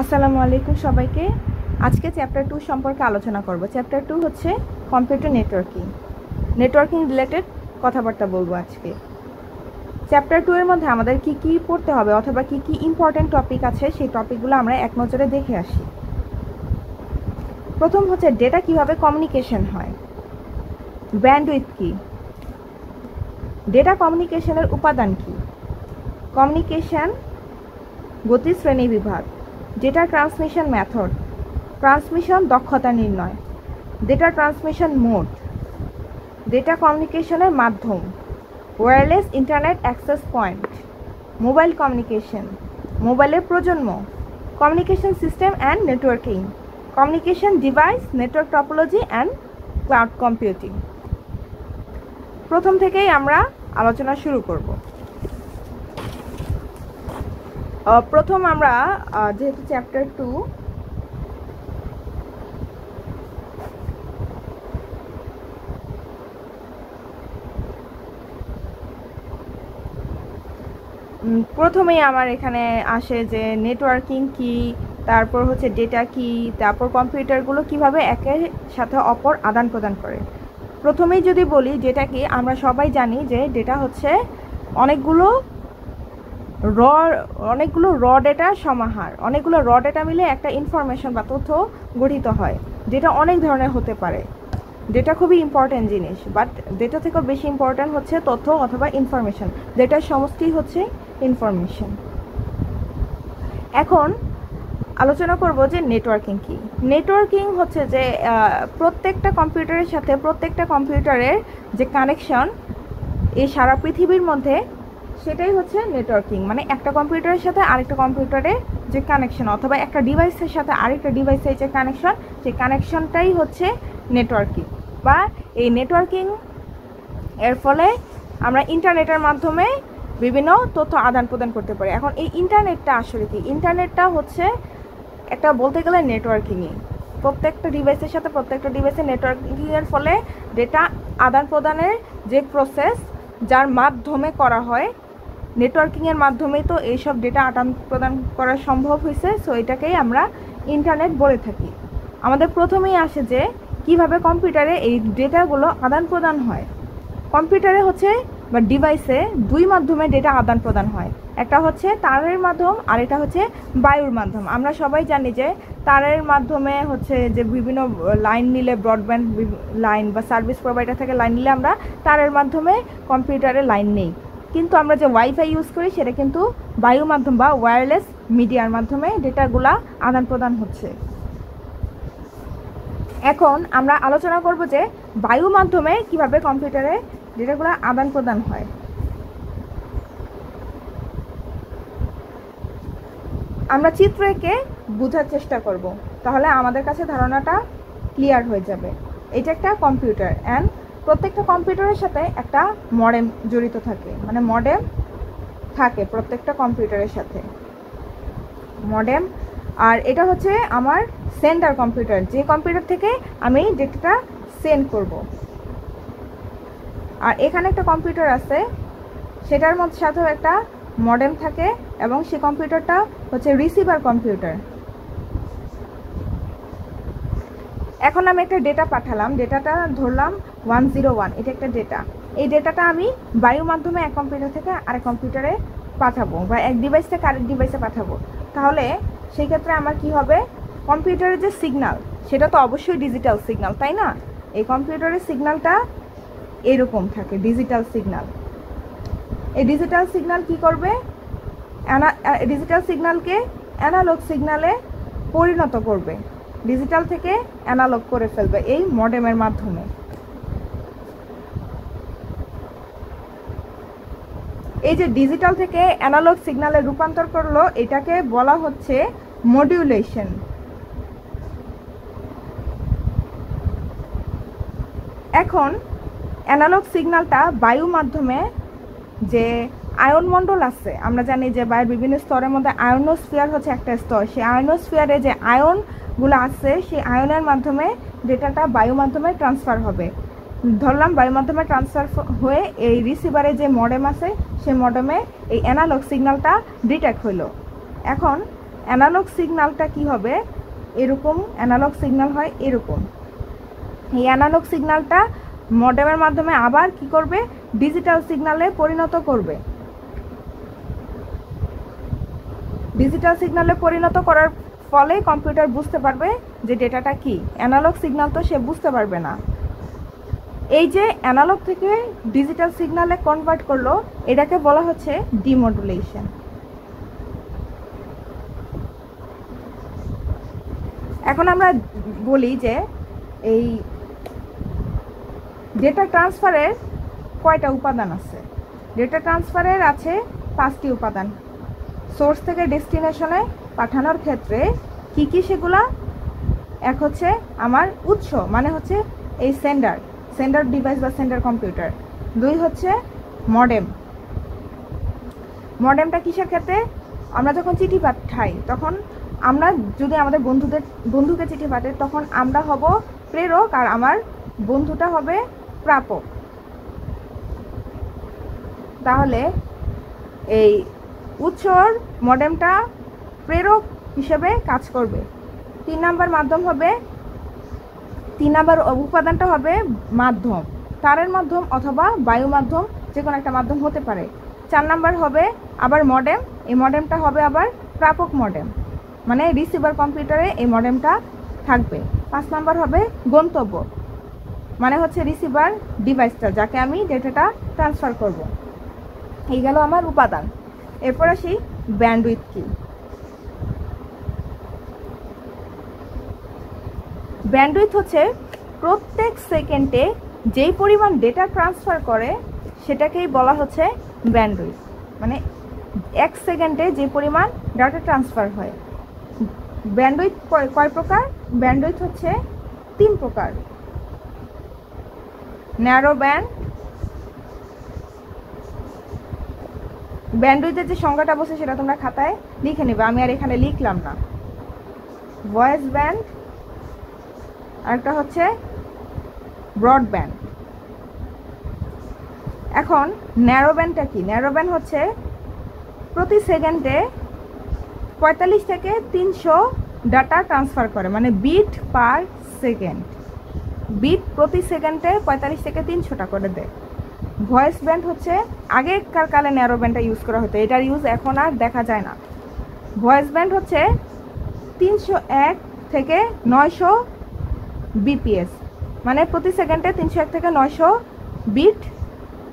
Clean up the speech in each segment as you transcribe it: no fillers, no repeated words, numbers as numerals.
আসসালামু আলাইকুম সবাইকে। আজকে চ্যাপ্টার 2 সম্পর্কে আলোচনা করব। চ্যাপ্টার 2 হচ্ছে কম্পিউটার নেটওয়ার্কিং রিলেটেড কথাবার্তা বলবো আজকে। চ্যাপ্টার 2 এর মধ্যে আমাদের কি কি পড়তে হবে অথবা কি কি ইম্পর্টেন্ট টপিক আছে সেই টপিকগুলো আমরা এক নজরে দেখে আসি। প্রথম হচ্ছে ডেটা কিভাবে কমিউনিকেশন হয়, ব্যান্ডউইথ কি, ডেটা কমিউনিকেশনের উপাদান কি, কমিউনিকেশন গতি শ্রেণী বিভাগ, ডেটা ট্রান্সমিশন মেথড, ট্রান্সমিশন দক্ষতা নির্ণয়, ডেটা ট্রান্সমিশন মোড, ডেটা কমিউনিকেশনের মাধ্যম, wireless internet access point, mobile communication, মোবাইলের প্রজন্ম, communication system and networking, communication device, network topology and cloud computing. প্রথম থেকেই আমরা আলোচনা শুরু করব। প্রথম আমরা যেহেতু চ্যাপ্টার 2 প্রথমেই আমার এখানে আসে যে নেটওয়ার্কিং কি, তারপর হচ্ছে ডেটা কি, তারপর কম্পিউটারগুলো কিভাবে একের সাথে অপর আদান প্রদান করে। প্রথমেই যদি বলি ডেটা কি, আমরা সবাই জানি যে ডেটা হচ্ছে অনেকগুলো র ডেটার সমাহার, অনেকগুলো র ডেটা মিলে একটা ইনফরমেশন বা তথ্য গঠিত হয়। ডেটা অনেক ধরনের হতে পারে, ডেটা খুবই ইম্পর্ট্যান্ট জিনিস, বাট ডেটা থেকেও বেশি ইম্পর্ট্যান্ট হচ্ছে তথ্য অথবা ইনফরমেশন। ডেটার সমষ্টি হচ্ছে ইনফরমেশন। এখন আলোচনা করব যে নেটওয়ার্কিং কি। নেটওয়ার্কিং হচ্ছে যে প্রত্যেকটা কম্পিউটারের সাথে প্রত্যেকটা কম্পিউটারের যে কানেকশন এই সারা পৃথিবীর মধ্যে, সেটাই হচ্ছে নেটওয়ার্কিং। মানে একটা কম্পিউটারের সাথে আরেকটা কম্পিউটারের যে কানেকশন অথবা একটা ডিভাইসের সাথে আরেকটা ডিভাইসের যে কানেকশন, সেই কানেকশনটাই হচ্ছে নেটওয়ার্কিং। বা এই নেটওয়ার্কিং এর ফলে আমরা ইন্টারনেটের মাধ্যমে বিভিন্ন তথ্য আদান প্রদান করতে পারি। এখন এই ইন্টারনেটটা আসলে কি? ইন্টারনেটটা হচ্ছে একটা বলতে গেলে নেটওয়ার্কিংই। প্রত্যেকটা ডিভাইসের সাথে প্রত্যেকটা ডিভাইসের নেটওয়ার্কিংয়ের ফলে ডেটা আদান প্রদানের যে প্রসেস, যার মাধ্যমে করা হয়, নেটওয়ার্কিংয়ের মাধ্যমেই তো এইসব ডেটা আদান প্রদান করা সম্ভব হয়েছে। সো এটাকেই আমরা ইন্টারনেট বলে থাকি। আমাদের প্রথমেই আসে যে কিভাবে কম্পিউটারে এই ডেটাগুলো আদান প্রদান হয়। কম্পিউটারে হচ্ছে বা ডিভাইসে দুই মাধ্যমে ডেটা আদান প্রদান হয়। একটা হচ্ছে তারের মাধ্যম আর এটা হচ্ছে বায়ুর মাধ্যম। আমরা সবাই জানি যে তারের মাধ্যমে হচ্ছে যে বিভিন্ন লাইন নিলে, ব্রডব্যান্ড লাইন বা সার্ভিস প্রোভাইডার থেকে লাইন নিলে আমরা তারের মাধ্যমে কম্পিউটারে লাইন নেই। কিন্তু আমরা যে ওয়াইফাই ইউজ করি সেটা কিন্তু বায়ু মাধ্যম বা ওয়্যারলেস মিডিয়ার মাধ্যমে ডেটাগুলা আদান প্রদান হচ্ছে। এখন আমরা আলোচনা করব যে বায়ু মাধ্যমে কিভাবে কম্পিউটারে ডেটাগুলো আদান প্রদান হয়। আমরা চিত্র এঁকে বোঝার চেষ্টা করব, তাহলে আমাদের কাছে ধারণাটা ক্লিয়ার হয়ে যাবে। এটা একটা কম্পিউটার, অ্যান্ড প্রত্যেকটা কম্পিউটারের সাথে একটা মডেম জড়িত থাকে। মানে মডেম থাকে প্রত্যেকটা কম্পিউটারের সাথে, মডেম। আর এটা হচ্ছে আমার সেন্টার কম্পিউটার, যে কম্পিউটার থেকে আমি ডেটাটা সেন্ড করব। আর এখানে একটা কম্পিউটার আছে, সেটার মধ্যে সাথেও একটা মডেম থাকে, এবং সেই কম্পিউটারটা হচ্ছে রিসিভার কম্পিউটার। এখন আমি একটা ডেটা পাঠালাম, ডেটাটা ধরলাম 101, এটা একটা ডেটা। এই ডেটাটা আমি বায়ু মাধ্যমে এক কম্পিউটার থেকে আরেক কম্পিউটারে পাঠাবো, বা এক ডিভাইস থেকে আরেক ডিভাইসে পাঠাবো। তাহলে সেই ক্ষেত্রে আমার কি হবে? কম্পিউটারের যে সিগন্যাল, সেটা তো অবশ্যই ডিজিটাল সিগন্যাল, তাই না? এই কম্পিউটারের সিগন্যালটা এরকম থাকে, ডিজিটাল সিগন্যাল। এই ডিজিটাল সিগন্যাল কি করবে? ডিজিটাল সিগন্যালকে অ্যানালগ সিগন্যালে পরিণত করবে, ডিজিটাল থেকে অ্যানালগ করে ফেলবে এই মডেমের মাধ্যমে। এই যে ডিজিটাল থেকে অ্যানালগ সিগন্যালে রূপান্তর করলো, এটাকে বলা হচ্ছে মডিউলেশন। এখন অ্যানালগ সিগন্যালটা বায়ু মাধ্যমে যে আয়নমণ্ডল আছে, আমরা জানি যে বায়ুর বিভিন্ন স্তরের মধ্যে আয়নোস্ফিয়ার হচ্ছে একটা স্তর। সেই আয়নোস্ফিয়ারে যে আয়নগুলো আছে, সেই আয়নের মাধ্যমে ডেটাটা বায়ু মাধ্যমে ট্রান্সফার হবে। ধরলাম বায়ু মাধ্যমে ট্রান্সফার হয়ে এই রিসিভারে যে মডেম আছে, সেই মডেমে এই অ্যানালগ সিগন্যালটা ডিটেক্ট হইল। এখন অ্যানালগ সিগন্যালটা কি হবে, এরকম অ্যানালগ সিগন্যাল হয় এরকম। এই অ্যানালগ সিগন্যালটা মডেমের মাধ্যমে আবার কি করবে, ডিজিটাল সিগন্যালে পরিণত করবে। ডিজিটাল সিগন্যালে পরিণত করার ফলে কম্পিউটার বুঝতে পারবে যে ডেটাটা কি। অ্যানালগ সিগন্যাল তো সে বুঝতে পারবে না। এই যে অ্যানালগ থেকে ডিজিটাল সিগন্যালে কনভার্ট করলো, এটাকে বলা হচ্ছে ডিমডুলেশন। এখন আমরা বলি যে এই ডেটা ট্রান্সফারের কয়টা উপাদান আছে। ডেটা ট্রান্সফারের আছে 5টি উপাদান। সোর্স থেকে ডেস্টিনেশনে পাঠানোর ক্ষেত্রে কি কি সেগুলা, এক হচ্ছে আমার উৎস, মানে হচ্ছে এই সেন্ডার ডিভাইস বা সেন্ডার কম্পিউটার। 2 হচ্ছে মডেম। মডেমটা কিসের ক্ষেত্রে, আমরা যখন চিঠি পাঠাই তখন আমরা যদি আমাদের বন্ধুকে চিঠি পাঠাই তখন আমরা হব প্রেরক আর আমার বন্ধুটা হবে প্রাপক। তাহলে এই উৎসর মডেমটা প্রেরক হিসেবে কাজ করবে। 3 নাম্বার মাধ্যম হবে, 3 নাম্বার উপাদানটা হবে মাধ্যম, তারের মাধ্যম অথবা বায়ু মাধ্যম, যে কোনো একটা মাধ্যম হতে পারে। 4 নাম্বার হবে আবার মডেম, এই মডেমটা হবে আবার প্রাপক মডেম, মানে রিসিভার কম্পিউটারে এই মডেমটা থাকবে। 5 নাম্বার হবে গন্তব্য, মানে হচ্ছে রিসিভার ডিভাইসটা যাকে আমি ডেটাটা ট্রান্সফার করব। এই গেল আমার উপাদান। এরপর আসি ব্যান্ডউইথ কি। ব্যান্ডউইথ হচ্ছে প্রত্যেক সেকেন্ডে যেই পরিমাণ ডেটা ট্রান্সফার করে সেটাকেই বলা হচ্ছে ব্যান্ডউইথ, মানে 1 সেকেন্ডে যে পরিমাণ ডাটা ট্রান্সফার হয়। ব্যান্ডউইথ কয় প্রকার, ব্যান্ডউইথ হচ্ছে 3 প্রকার। ন্যারো ব্যান্ড, ব্যান্ডউইথের যে সংজ্ঞাটা বসে সেটা তোমরা খাতায় লিখে নেবে, আমি আর এখানে লিখলাম না। ভয়েস ব্যান্ড, আরেকটা হচ্ছে ব্রডব্যান্ড। এখন ন্যারো ব্যান্ডটা কি, ন্যারো ব্যান্ড হচ্ছে প্রতি সেকেন্ডে 45 থেকে 300 ডাটা ট্রান্সফার করে, মানে বিট পার সেকেন্ড, বিট প্রতি সেকেন্ডে 45 থেকে 300টা করে দেয়। ভয়েস ব্যান্ড হচ্ছে আগেকার কালে ন্যারো ব্যান্ডটা ইউজ করা হতো, এটার ইউজ এখন আর দেখা যায় না। ভয়েস ব্যান্ড হচ্ছে 301 থেকে 900 বিপিএস, মানে প্রতি সেকেন্ডে 301 থেকে 900 বিট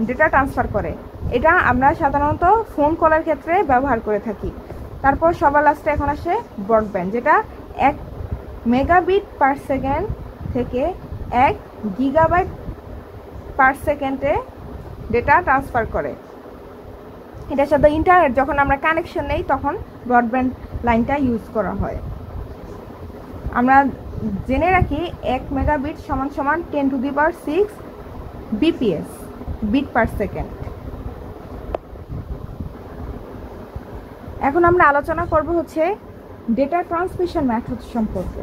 ডেটা ট্রান্সফার করে। এটা আমরা সাধারণত ফোন কলের ক্ষেত্রে ব্যবহার করে থাকি। তারপর সবার লাস্টে এখন আসে ব্রডব্যান্ড, যেটা 1 মেগাবিট পার সেকেন্ড থেকে 1 গিগাবাইট পার সেকেন্ডে ডেটা ট্রান্সফার করে। এটার সাথে ইন্টারনেট যখন আমরা কানেকশন নেই তখন ব্রডব্যান্ড লাইনটা ইউজ করা হয়। আমরা জেনে রাখি 1 মেগাবিট সমান সমান 10⁶ বিপিএস, বিট পার সেকেন্ড। এখন আমরা আলোচনা করব হচ্ছে ডেটা ট্রান্সমিশন মেথড সম্পর্কে।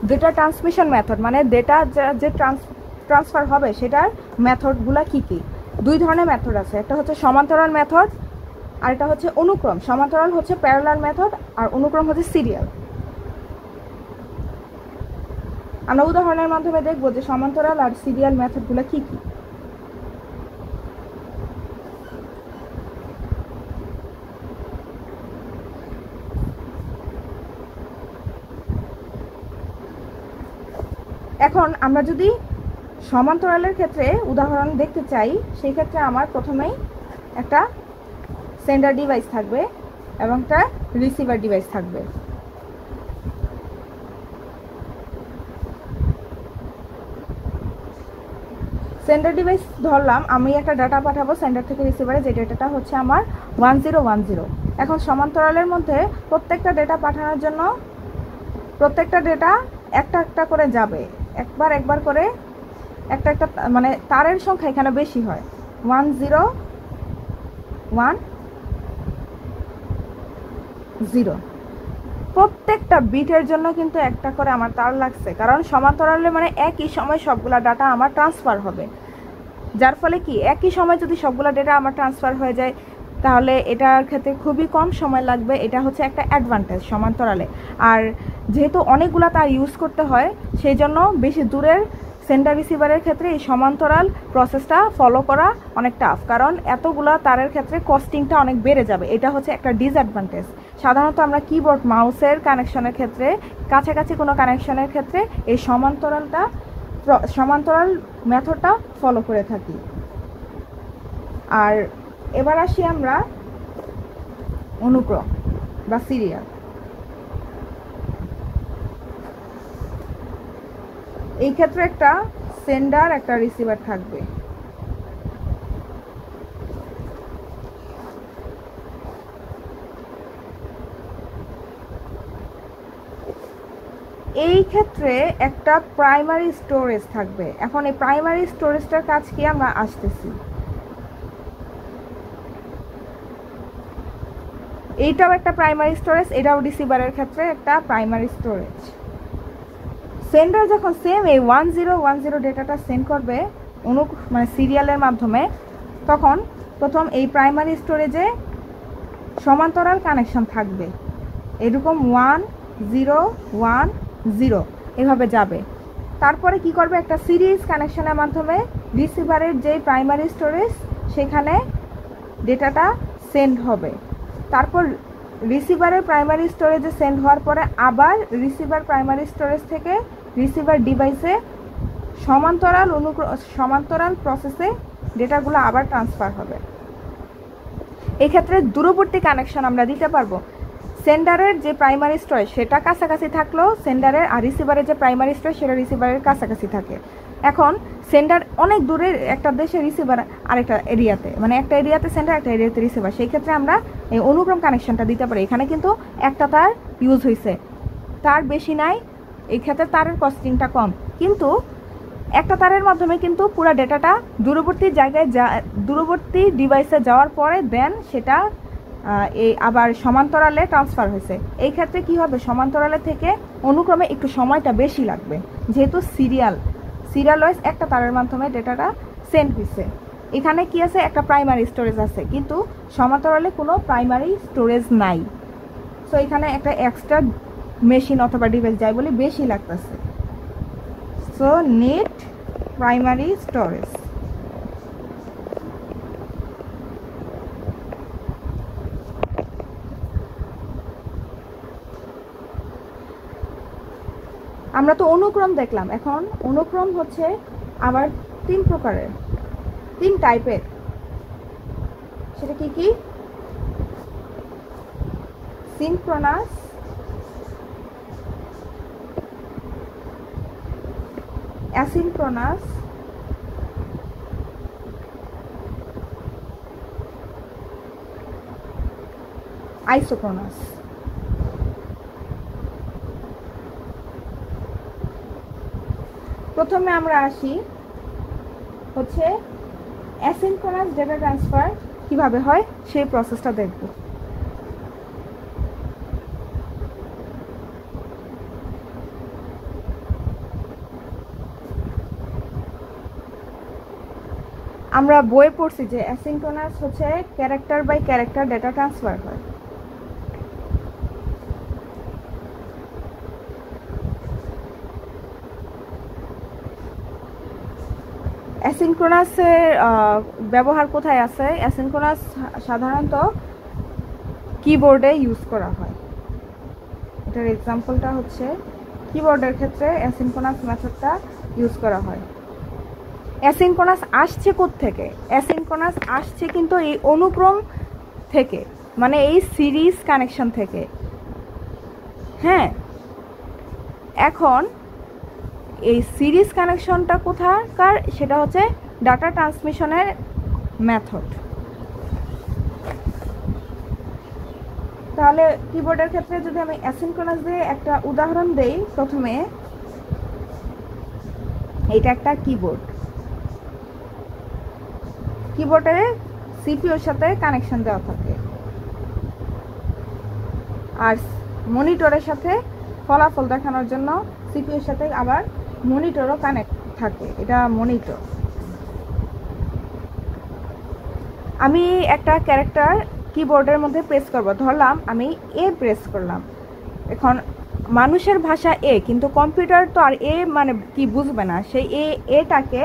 ডেটা ট্রান্সমিশন মেথড মানে ডেটা যে ট্রান্সফার হবে সেটার মেথডগুলো কি কি। 2 ধরনের মেথড আছে, একটা হচ্ছে সমান্তরাল মেথড আর এটা হচ্ছে অনুক্রম। সমান্তরাল হচ্ছে প্যারালাল মেথড আর অনুক্রম হচ্ছে সিরিয়াল। আমরা উদাহরণের মাধ্যমে দেখব যে সমান্তরাল আর সিরিয়াল মেথডগুলো কি কি। এখন আমরা যদি সমান্তরালের ক্ষেত্রে উদাহরণ দেখতে চাই, সেই ক্ষেত্রে আমার প্রথমেই একটা সেন্ডার ডিভাইস থাকবে এবং একটা রিসিভার ডিভাইস থাকবে। সেন্ডার ডিভাইস ধরলাম, আমি একটা ডাটা পাঠাবো সেন্ডার থেকে রিসিভারে, যে ডেটাটা হচ্ছে আমার 1010। এখন সমান্তরালের মধ্যে প্রত্যেকটা ডেটা পাঠানোর জন্য প্রত্যেকটা ডেটা একটা একটা করে যাবে, একবার করে একটা মানে তারের সংখ্যা এখানে বেশি হয়, 1010। প্রত্যেকটা বিটের জন্য কিন্তু একটা করে আমার তার লাগছে, কারণ সমান্তরালে মানে একই সময় সবগুলা ডাটা আমার ট্রান্সফার হবে, যার ফলে কি একই সময় যদি সবগুলা ডেটা আমার ট্রান্সফার হয়ে যায় তাহলে এটার ক্ষেত্রে খুবই কম সময় লাগবে। এটা হচ্ছে একটা অ্যাডভান্টেজ সমান্তরালে। আর যেহেতু অনেকগুলা তার ইউজ করতে হয় সেই জন্য বেশি দূরের সেন্ডার রিসিভারের ক্ষেত্রে এই সমান্তরাল প্রসেসটা ফলো করা অনেক টাফ, কারণ এতগুলা তারের ক্ষেত্রে কস্টিংটা অনেক বেড়ে যাবে। এটা হচ্ছে একটা ডিসঅ্যাডভান্টেজ। সাধারণত আমরা কিবোর্ড মাউসের কানেকশনের ক্ষেত্রে, কাছাকাছি কোনো কানেকশনের ক্ষেত্রে এই সমান্তরাল মেথডটা ফলো করে থাকি। আর এবার আসি আমরা অনুক্রম বা সিরিয়াল। এই ক্ষেত্রে একটা সেন্ডার একটা রিসিভার থাকবে। এই ক্ষেত্রে একটা প্রাইমারি স্টোরেজ থাকবে। এখন এই প্রাইমারি স্টোরেজটার কাজ কি আমরা আসতেছি। এইটাও একটা প্রাইমারি স্টোরেজ, এটাও রিসিভারের ক্ষেত্রে একটা প্রাইমারি স্টোরেজ। সেন্ডার যখন সেম এই 1010 ডেটাটা সেন্ড করবে মানে সিরিয়ালের মাধ্যমে, তখন প্রথম এই প্রাইমারি স্টোরেজে সমান্তরাল কানেকশন থাকবে, এরকম 1010 এভাবে যাবে। তারপরে কি করবে, একটা সিরিজ কানেকশনের মাধ্যমে রিসিভারের যে প্রাইমারি স্টোরেজ সেখানে ডেটাটা সেন্ড হবে। তারপর রিসিভারের প্রাইমারি স্টোরেজে সেন্ড হওয়ার পরে আবার রিসিভার প্রাইমারি স্টোরেজ থেকে রিসিভার ডিভাইসে সমান্তরাল প্রসেসে ডেটাগুলো আবার ট্রান্সফার হবে। এক্ষেত্রে দূরবর্তী কানেকশন আমরা দিতে পারবো। সেন্ডারের যে প্রাইমারি স্টোরেজ সেটা কাছাকাছি থাকলেও সেন্ডারের আর রিসিভারের যে প্রাইমারি স্টোরেজ সেটা রিসিভারের কাছাকাছি থাকে। এখন সেন্ডার অনেক দূরের একটা দেশে, রিসিভার আরেকটা এরিয়াতে, মানে একটা এরিয়াতে সেন্ডার একটা এরিয়াতে রিসিভার, সেই ক্ষেত্রে আমরা এই অনুক্রম কানেকশনটা দিতে পারি। এখানে কিন্তু একটা তার ইউজ হয়েছে, তার বেশি নাই, এই ক্ষেত্রে তারের কস্টিংটা কম, কিন্তু একটা তারের মাধ্যমে কিন্তু পুরো ডেটাটা দূরবর্তী জায়গায় দূরবর্তী ডিভাইসে যাওয়ার পরে দেন সেটা এই আবার সমান্তরালে ট্রান্সফার হয়েছে। এই ক্ষেত্রে কি হবে, সমান্তরালে থেকে অনুক্রমে একটু সময়টা বেশি লাগবে, যেহেতু সিরিয়াল ওয়াইজ একটা তারের মাধ্যমে ডেটাটা সেন্ড হয়েছে। এখানে কি আছে, একটা প্রাইমারি স্টোরেজ আছে, কিন্তু সমান্তরালে কোনো প্রাইমারি স্টোরেজ নাই। সো এখানে একটা এক্সট্রা মেশিন অথবা ডিভাইস যাই বলে বেশি লাগতেছে। So net primary storage. আমরা তো অনুক্রম দেখলাম, এখন অনুক্রম হচ্ছে আবার 3 প্রকারের, 3 টাইপের। সেটা কি কি? Synchronous, asynchronous, isochronous. প্রথমে আমরা আসি হচ্ছে অ্যাসিনক্রোনাস ডেটা ট্রান্সফার কিভাবে হয় সেই প্রসেসটা দেখব। আমরা বইয়ে পড়ছি যে অ্যাসিনক্রোনাস হচ্ছে character by character data transfer হয়। অ্যাসিনক্রোনাসের ব্যবহার কোথায় আছে? অ্যাসিনক্রোনাস সাধারণত কিবোর্ডে ইউজ করা হয়। এটার এক্সাম্পলটা হচ্ছে কিবোর্ডের ক্ষেত্রে অ্যাসিনক্রোনাস মেথডটা ইউজ করা হয়। অ্যাসিনক্রোনাস আসছে কোত্থেকে? অ্যাসিনক্রোনাস আসছে কিন্তু এই অনুক্রম থেকে, মানে এই সিরিজ কানেকশন থেকে। হ্যাঁ, এখন এই সিরিজ কানেকশনটা কোথাকার, সেটা হচ্ছে ডাটা ট্রান্সমিশনের মেথড। তাহলে কিবোর্ডের ক্ষেত্রে যদি আমি অ্যাসিনক্রোনাস দিয়ে একটা উদাহরণ দেই, প্রথমে এটা একটা কিবোর্ড, কিবোর্ডে সিপিইউর সাথে কানেকশন দেওয়া থাকে, আর মনিটরের সাথে ফলাফল দেখানোর জন্য সিপিইউর সাথে আবার মনিটরও কানেক্ট থাকে, এটা মনিটর। আমি একটা ক্যারেক্টার কিবোর্ডের মধ্যে প্রেস করব, ধরলাম আমি এ প্রেস করলাম। এখন মানুষের ভাষা এ, কিন্তু কম্পিউটার তো আর এ মানে কি বুঝবে না, সেই এটাকে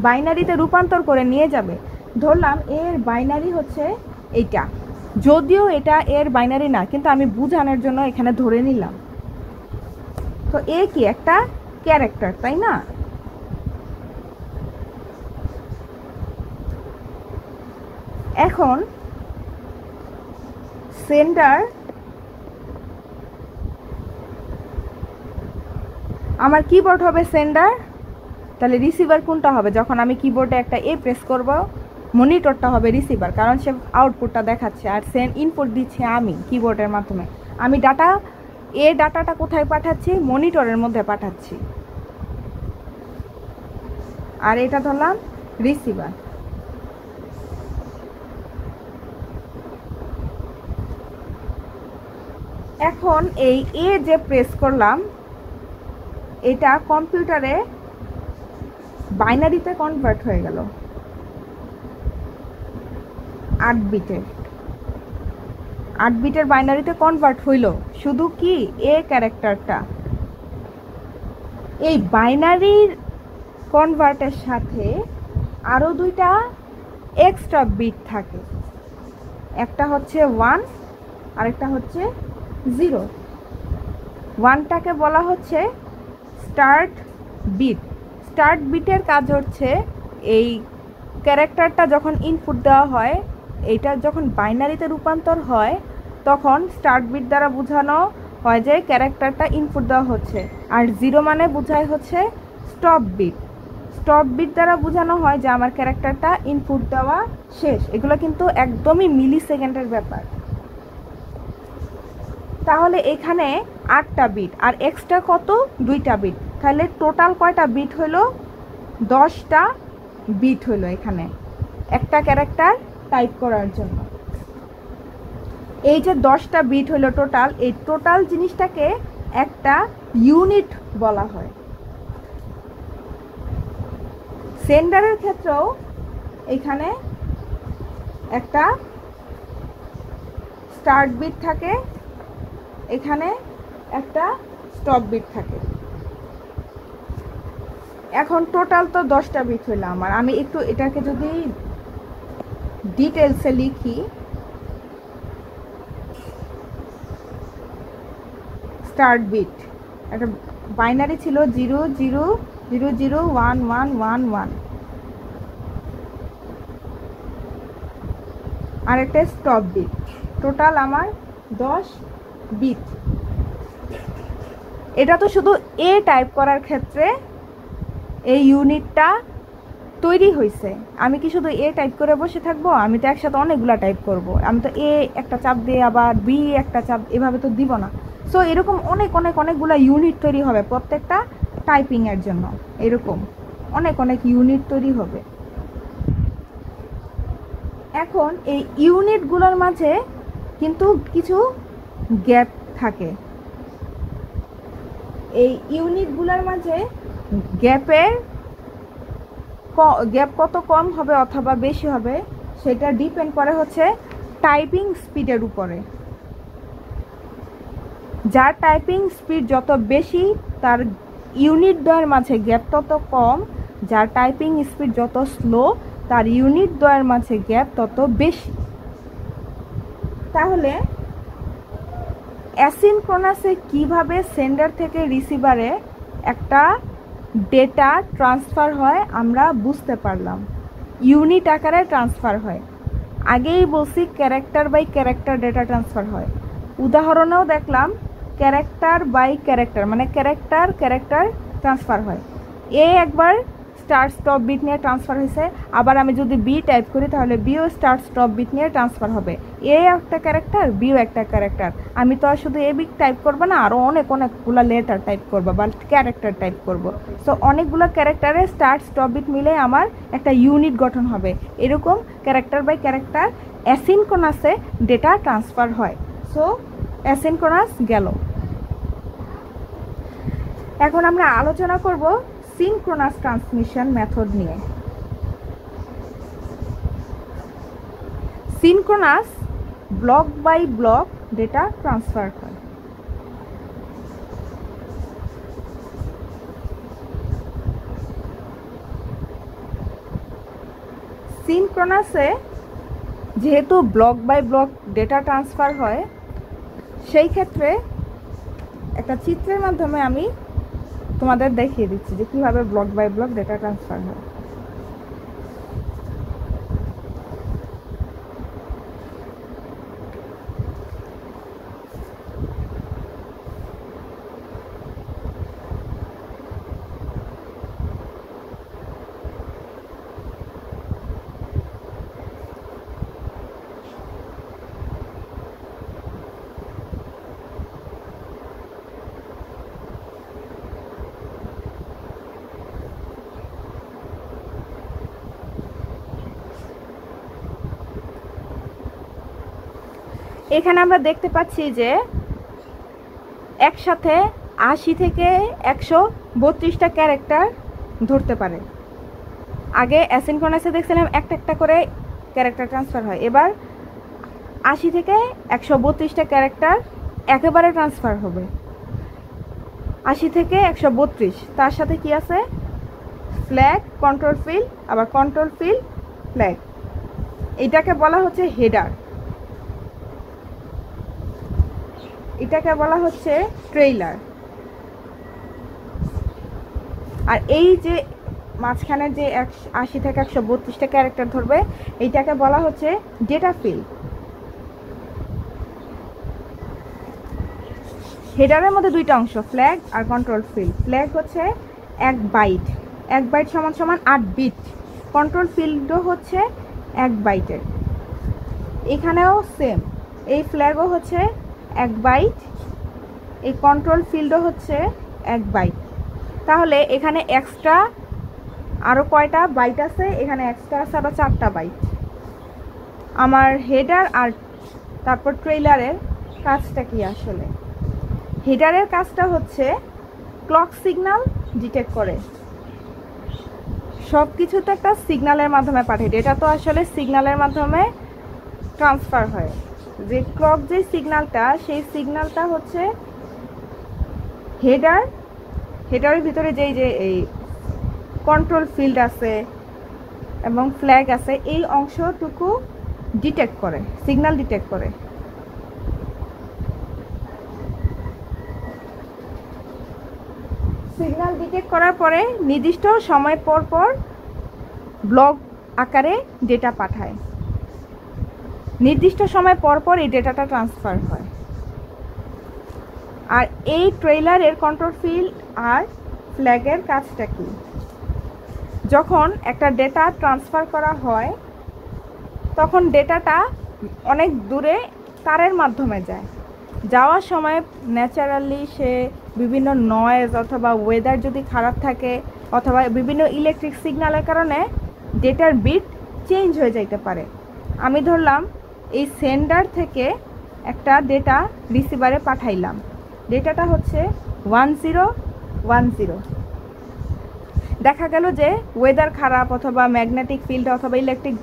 বাইনারিতে রূপান্তর করে নিয়ে যাবে। ধরলাম এর বাইনারি হচ্ছে এইটা, যদিও এটা এর বাইনারি না, কিন্তু আমি বুঝানোর জন্য এখানে ধরে নিলাম। তো এ কি একটা ক্যারেক্টার, তাই না? এখন সেন্ডার, আমার কিবোর্ড হবে সেন্ডার, তাহলে রিসিভার কোনটা হবে? যখন আমি কিবোর্ডে একটা এ প্রেস করব, মনিটরটা হবে রিসিভার, কারণ সে আউটপুটটা দেখাচ্ছে আর ইনপুট দিচ্ছে আমি কিবোর্ডের মাধ্যমে। আমি ডাটাটা কোথায় পাঠাচ্ছি? মনিটরের মধ্যে পাঠাচ্ছি, আর এটা ধরলাম রিসিভার। এখন এই এ যে প্রেস করলাম, এটা কম্পিউটারে বাইনারিতে কনভার্ট হয়ে গেল, 8 বিটের বাইনারিতে কনভার্ট হইল। শুধু কি এ ক্যারেক্টারটা, এই বাইনারির কনভার্টের সাথে আরও 2টা এক্সট্রা বিট থাকে, একটা হচ্ছে 1 আর একটা হচ্ছে 0। 1টাকে বলা হচ্ছে স্টার্ট বিট। স্টার্ট বিটের কাজ হচ্ছে এই ক্যারেক্টারটা যখন ইনপুট দেওয়া হয়, এইটা যখন বাইনারিতে রূপান্তর হয়, তখন স্টার্ট বিট দ্বারা বোঝানো হয় যে ক্যারেক্টারটা ইনপুট দেওয়া হচ্ছে, আর 0 মানে বোঝায় হচ্ছে স্টপ বিট। স্টপ বিট দ্বারা বোঝানো হয় যে আমার ক্যারেক্টারটা ইনপুট দেওয়া শেষ। এগুলো কিন্তু একদমই মিলি সেকেন্ডের ব্যাপার। তাহলে এখানে 8টা বিট আর এক্সট্রা কত? 2টা বিট। তাহলে টোটাল কয়টা বিট হলো? 10টা বিট হলো এখানে একটা ক্যারেক্টার টাইপ করার জন্য। এই যে 10টা বিট হলো টোটাল, এই টোটাল জিনিসটাকে একটা ইউনিট বলা হয়। সেন্ডারের ক্ষেত্রেও এখানে একটা স্টার্ট বিট থাকে, এখানে একটা স্টপ বিট থাকে। এখন টোটাল তো 10টা বিট হইলো আমার। আমি একটু এটাকে যদি ডিটেলসে লিখি, স্টার্ট বিট একটা বাইনারি ছিল 00001111, আর একটা স্টপ বিট। টোটাল আমার 10 বিট। এটা তো শুধু এ টাইপ করার ক্ষেত্রে এই ইউনিটটা তৈরি হয়েছে। আমি কি শুধু এ টাইপ করে বসে থাকবো? আমি তো একসাথে অনেকগুলা টাইপ করব। আমি তো এ একটা চাপ দিয়ে আবার বি একটা চাপ, এভাবে তো দিব না। সো এরকম অনেকগুলা ইউনিট তৈরি হবে প্রত্যেকটা টাইপিংয়ের জন্য। এরকম অনেক ইউনিট তৈরি হবে। এখন এই ইউনিটগুলোর মাঝে কিন্তু কিছু গ্যাপ থাকে। এই ইউনিটগুলোর মাঝে গ্যাপ কত কম হবে অথবা বেশি হবে সেটা ডিপেন্ড করে হচ্ছে টাইপিং স্পিডের উপরে। যার টাইপিং স্পিড যত বেশি, তার ইউনিট দ্বয়ের মাঝে গ্যাপ তত কম। যার টাইপিং স্পিড যত স্লো, তার ইউনিট দ্বয়ের মাঝে গ্যাপ তত বেশি। তাহলে অ্যাসিনক্রোনাসে কিভাবে সেন্ডার থেকে রিসিভারে একটা ডেটা ট্রান্সফার হয় আমরা বুঝতে পারলাম। ইউনিট আকারে ট্রান্সফার হয়। আগেই বলছি character by character data transfer হয়। উদাহরণেও দেখলাম ক্যারেক্টার বাই ক্যারেক্টার, মানে ক্যারেক্টার ট্রান্সফার হয়। এ একবার স্টার্ট স্টপ বিট নিয়ে ট্রান্সফার হয়েছে, আবার আমি যদি বি টাইপ করি তাহলে বিও স্টার্ট স্টপ বিট নিয়ে ট্রান্সফার হবে। এ একটা ক্যারেক্টার, বিও একটা ক্যারেক্টার। আমি তো আর শুধু এ বি টাইপ করবো না, আরও অনেকগুলো লেটার টাইপ করবো বা ক্যারেক্টার টাইপ করবো। সো অনেকগুলো ক্যারেক্টারে স্টার্ট স্টপ বিট মিলে আমার একটা ইউনিট গঠন হবে। এরকম ক্যারেক্টার বাই ক্যারেক্টার অ্যাসিনক্রোনাসে ডেটা ট্রান্সফার হয়। সো অ্যাসিনক্রোনাস গেল। এখন আমরা আলোচনা করব সিনক্রোনাস ট্রান্সমিশন মেথড নিয়ে। Synchronous block by block data transfer হয়। সিনক্রোনাসে যেহেতু block by block data transfer হয়, সেই ক্ষেত্রে একটা চিত্রের মাধ্যমে আমি তোমাদের দেখিয়ে দিচ্ছি যে কীভাবে block by block data transfer হয়। এখানে আমরা দেখতে পাচ্ছি যে একসাথে 80 থেকে 132টা ক্যারেক্টার ধরতে পারে। আগে অ্যাসিনক্রোনাসে দেখছিলাম একটা একটা করে ক্যারেক্টার ট্রান্সফার হয়, এবার 80 থেকে 132টা ক্যারেক্টার একেবারে ট্রান্সফার হবে। 80 থেকে 132, তার সাথে কি আছে? ফ্ল্যাগ, কন্ট্রোল ফিল্ড, আবার কন্ট্রোল ফিল্ড, ফ্ল্যাগ। এটাকে বলা হচ্ছে হেডার, এটাকে বলা হচ্ছে ট্রেইলার। আর এই যে মাঝখানে যে 80 থেকে 132টা ক্যারেক্টার ধরবে, এইটাকে বলা হচ্ছে ডেটা ফিল্ড। হেডারের মধ্যে দুইটা অংশ, ফ্ল্যাগ আর কন্ট্রোল ফিল্ড। ফ্ল্যাগ হচ্ছে 1 বাইট, 1 বাইট সমান সমান 8 বিট। কন্ট্রোল ফিল্ডও হচ্ছে 1 বাইটের। এখানেও সেম, এই ফ্ল্যাগও হচ্ছে 1 বাইট, এই কন্ট্রোল ফিল্ডও হচ্ছে 1 বাইট। তাহলে এখানে এক্সট্রা আরও কয়টা বাইট আছে? এখানে এক্সট্রা আছে আরও 4টা বাইট। আমার হেডার আর তারপর ট্রেইলারের কাজটা কি আসলে? হেডারের কাজটা হচ্ছে ক্লক সিগন্যাল ডিটেক্ট করে। সব কিছু তো একটা সিগন্যালের মাধ্যমে পাঠায়, ডেটা তো আসলে সিগন্যালের মাধ্যমে ট্রান্সফার হয়। যে ক্লক যে সিগন্যালটা, সেই সিগন্যালটা হচ্ছে হেডার, হেডারের ভিতরে যেই যে এই কন্ট্রোল ফিল্ড আছে এবং ফ্ল্যাগ আছে, এই অংশটুকু ডিটেক্ট করে, সিগন্যাল ডিটেক্ট করে। সিগন্যাল ডিটেক্ট করার পরে নির্দিষ্ট সময় পর পর ব্লক আকারে ডেটা পাঠায়। নির্দিষ্ট সময় পর পর এই ডেটাটা ট্রান্সফার হয়। আর এই ট্রেইলারের কন্ট্রোল ফিল্ড আর ফ্ল্যাগের কাজটা কি? যখন একটা ডেটা ট্রান্সফার করা হয়, তখন ডেটাটা অনেক দূরে তারের মাধ্যমে যায়। যাওয়ার সময় ন্যাচারালি সে বিভিন্ন নয়েজ অথবা ওয়েদার যদি খারাপ থাকে অথবা বিভিন্ন ইলেকট্রিক সিগন্যালের কারণে ডেটার বিট চেঞ্জ হয়ে যাইতে পারে। আমি ধরলাম এই সেন্ডার থেকে একটা ডেটা রিসিভারে পাঠাইলাম, ডেটাটা হচ্ছে 1010। দেখা গেল যে ওয়েদার খারাপ অথবা ম্যাগনেটিক ফিল্ড অথবা ইলেকট্রিক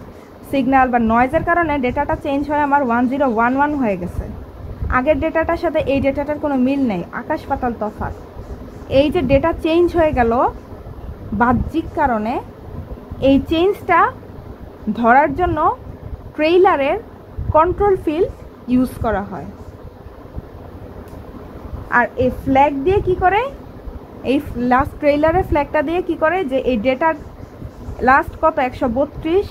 সিগন্যাল বা নয়েজের কারণে ডেটাটা চেঞ্জ হয়ে আমার 1011 হয়ে গেছে। আগের ডেটাটার সাথে এই ডেটাটার কোনো মিল নেই, আকাশ পাতাল তফাৎ। এই যে ডেটা চেঞ্জ হয়ে গেল বাহ্যিক কারণে, এই চেঞ্জটা ধরার জন্য ট্রেইলারের কন্ট্রোল ফিল্ড ইউজ করা হয়। আর এই ফ্ল্যাগ দিয়ে কি করে? এই লাস্ট ট্রেইলারের ফ্ল্যাগটা দিয়ে কি করে? যে এই ডেটার লাস্ট কত 132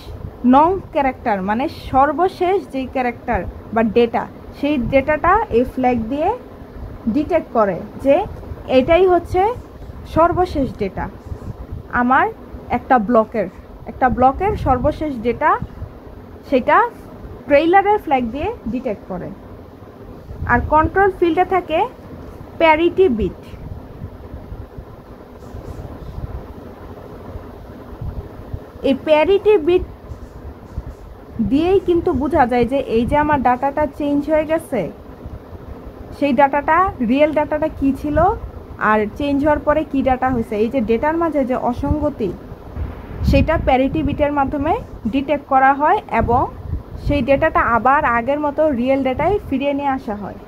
নং ক্যারেক্টার, মানে সর্বশেষ যেই ক্যারেক্টার বা ডেটা, সেই ডেটাটা এই ফ্ল্যাগ দিয়ে ডিটেক্ট করে যে এটাই হচ্ছে সর্বশেষ ডেটা আমার একটা ব্লকের সর্বশেষ ডেটা, সেটা ট্রেইলারের ফ্ল্যাগ দিয়ে ডিটেক্ট করে। আর কন্ট্রোল ফিল্ডে থাকে প্যারিটি বিট। এই প্যারিটি বিট দিয়েই কিন্তু বোঝা যায় যে এই যে আমার ডাটাটা চেঞ্জ হয়ে গেছে, সেই ডাটাটা রিয়েল ডাটাটা কি ছিল আর চেঞ্জ হওয়ার পরে কি ডাটা হয়েছে, এই যে ডেটার মাঝে যে অসঙ্গতি সেটা প্যারিটি বিটের মাধ্যমে ডিটেক্ট করা হয় এবং সেই ডেটাটা আবার আগের মতো রিয়েল ডেটায় ফিরিয়ে নিয়ে আসা হয়।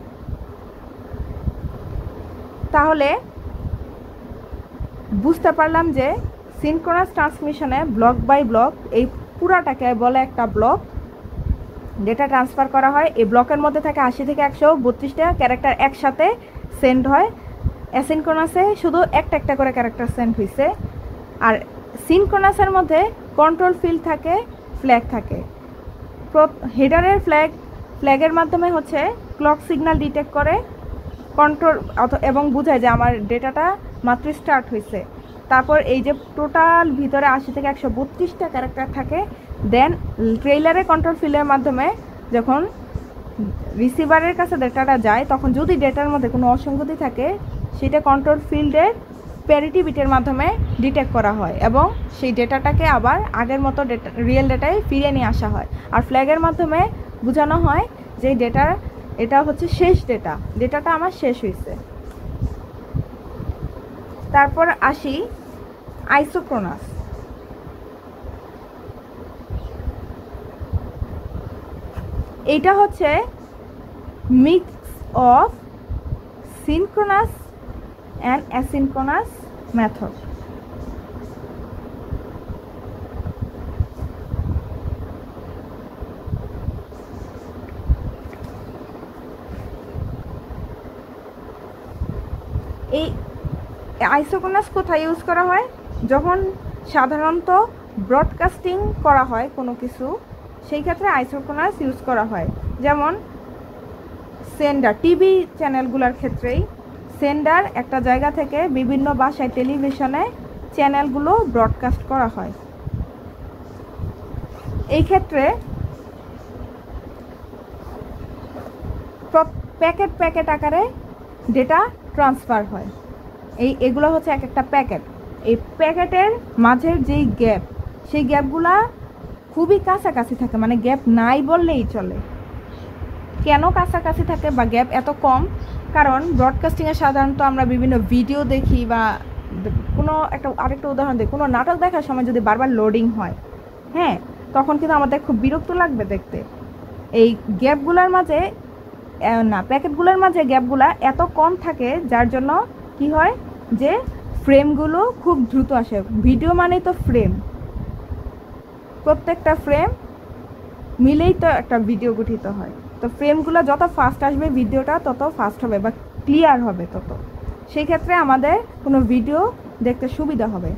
তাহলে বুঝতে পারলাম যে সিনক্রোনাস ট্রান্সমিশনে ব্লক বাই ব্লক এই পুরাটাকে বলে একটা ব্লক, ডেটা ট্রান্সফার করা হয়। এই ব্লকের মধ্যে থাকে 80 থেকে 132টা ক্যারেক্টার একসাথে সেন্ড হয়। অ্যাসিনক্রোনাসে শুধু একটা একটা করে ক্যারেক্টার সেন্ড হয়েছে। আর সিনক্রোনাসের মধ্যে কন্ট্রোল ফিল্ড থাকে, ফ্ল্যাগ থাকে। হেডারের ফ্ল্যাগের মাধ্যমে হচ্ছে ক্লক সিগন্যাল ডিটেক্ট করে কন্ট্রোল এবং বোঝায় যে আমার ডেটাটা মাত্র স্টার্ট হয়েছে। তারপর এই যে টোটাল ভিতরে 80 থেকে 132টা ক্যারেক্টার থাকে, দেন ট্রেইলারে কন্ট্রোল ফিল্ডের মাধ্যমে যখন রিসিভারের কাছে ডেটাটা যায় তখন যদি ডেটার মধ্যে কোনো অসঙ্গতি থাকে সেটা কন্ট্রোল ফিল্ডের প্যারিটি বিটের মাধ্যমে ডিটেক্ট করা হয় এবং সেই ডেটাটাকে আবার আগের মতো রিয়েল ডেটায় ফিরিয়ে নিয়ে আসা হয়। আর ফ্ল্যাগের মাধ্যমে বোঝানো হয় যে এটা হচ্ছে শেষ ডেটাটা আমার শেষ হয়েছে। তারপর আসি আইসোক্রোনাস। এইটা হচ্ছে mix of synchronous and asynchronous method. এই আইসোক্রোনাস কোথায় ইউজ করা হয়? যখন সাধারণত ব্রডকাস্টিং করা হয় কোনো কিছু, সেই ক্ষেত্রে আইসোক্রোনাস ইউজ করা হয়। যেমন সেন্ডার, টিভি চ্যানেলগুলোর ক্ষেত্রেই সেন্ডার একটা জায়গা থেকে বিভিন্ন ভাষায় টেলিভিশনে চ্যানেলগুলো ব্রডকাস্ট করা হয়। এই ক্ষেত্রে প্যাকেট আকারে ডেটা ট্রান্সফার হয়। এগুলো হচ্ছে এক একটা প্যাকেট। এই প্যাকেটের মাঝের যেই গ্যাপ, সেই গ্যাপগুলা খুবই কাছাকাছি থাকে, মানে গ্যাপ নাই বললেই চলে। কেন কাছাকাছি থাকে বা গ্যাপ এত কম? কারণ ব্রডকাস্টিংয়ে সাধারণত আমরা বিভিন্ন ভিডিও দেখি বা কোনো আরেকটা উদাহরণ দিই, কোনো নাটক দেখার সময় যদি বারবার লোডিং হয়, হ্যাঁ, তখন কিন্তু আমাদের খুব বিরক্ত লাগবে দেখতে। এই গ্যাপগুলোর মাঝে প্যাকেটগুলোর মাঝে গ্যাপগুলা এত কম থাকে, যার জন্য কি হয় যে ফ্রেমগুলো খুব দ্রুত আসে। ভিডিও মানেই তো ফ্রেম, প্রত্যেকটা ফ্রেম মিলেই তো একটা ভিডিও গঠিত হয়। তো ফ্রেমগুলো যত ফাস্ট আসবে ভিডিওটা তত ফাস্ট হবে বা ক্লিয়ার হবে তত। সেই ক্ষেত্রে আমাদের কোনো ভিডিও দেখতে সুবিধা হবে।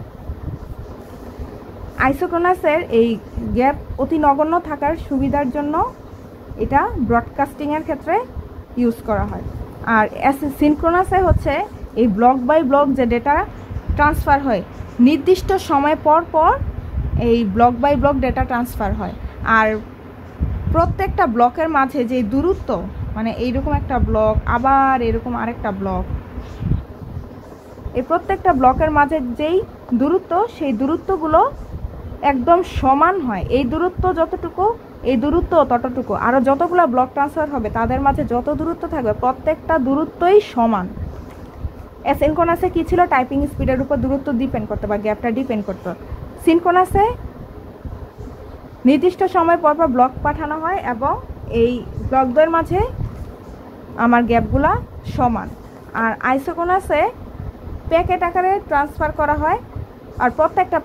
আইসোক্রোনাসের এই গ্যাপ অতি নগণ্য থাকার সুবিধার জন্য এটা ব্রডকাস্টিংয়ের ক্ষেত্রে ইউজ করা হয়। আর সিনক্রোনাসে হচ্ছে এই ব্লক বাই ব্লক যে ডেটা ট্রান্সফার হয়, নির্দিষ্ট সময় পর পর এই block by block data transfer হয়। আর প্রত্যেকটা ব্লকের মাঝে যে দূরত্ব, মানে এইরকম একটা ব্লক আবার এরকম আরেকটা ব্লক, এই প্রত্যেকটা ব্লকের মাঝে যেই দূরত্ব, সেই দূরত্বগুলো একদম সমান হয়। এই দূরত্ব যতটুকু, এই দূরত্ব ততটুকু। আরও যতগুলো ব্লক ট্রান্সফার হবে তাদের মাঝে যত দূরত্ব থাকবে প্রত্যেকটা দূরত্বই সমান। অ্যাসিনক্রোনাসে কী ছিল? টাইপিং স্পিডের উপর দূরত্ব ডিপেন্ড করতো বা গ্যাপটা ডিপেন্ড করতো। সিনক্রোনাসে নির্দিষ্ট সময় পর পর ব্লক পাঠানো হয় এবং এই ব্লকদের মাঝে আমার গ্যাপগুলা সমান। আর আইসোক্রোনাসে প্যাকেট আকারে ট্রান্সফার করা হয়। আর প্রত্যেকটা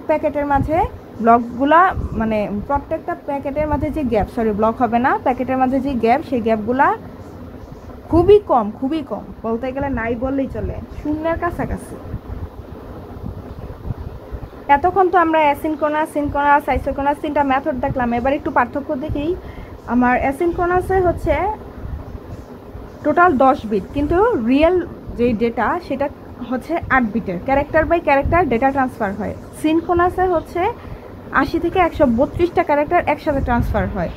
প্যাকেটের মাঝে ব্লকগুলা, মানে প্রত্যেকটা প্যাকেটের মাঝে যে গ্যাপ, ব্লক হবে না, প্যাকেটের মাঝে যে গ্যাপ, সেই গ্যাপগুলা খুবই কম বলতে গেলে নাই বললেই চলে, শূন্যের কাছাকাছি। এতক্ষণ তো আমরা অ্যাসিনক্রোনাস, সিনক্রোনাস, আইসোক্রোনাস তিনটা মেথড দেখলাম। এবার একটু পার্থক্য দেখি। আমার অ্যাসিনক্রোনাসে হচ্ছে টোটাল 10 বিট, কিন্তু রিয়েল যে ডেটা সেটা হচ্ছে 8 বিটের, character by character data transfer হয়। সিনক্রোনাসে হচ্ছে 80 থেকে 132টা ক্যারেক্টার একসাথে ট্রান্সফার হয়।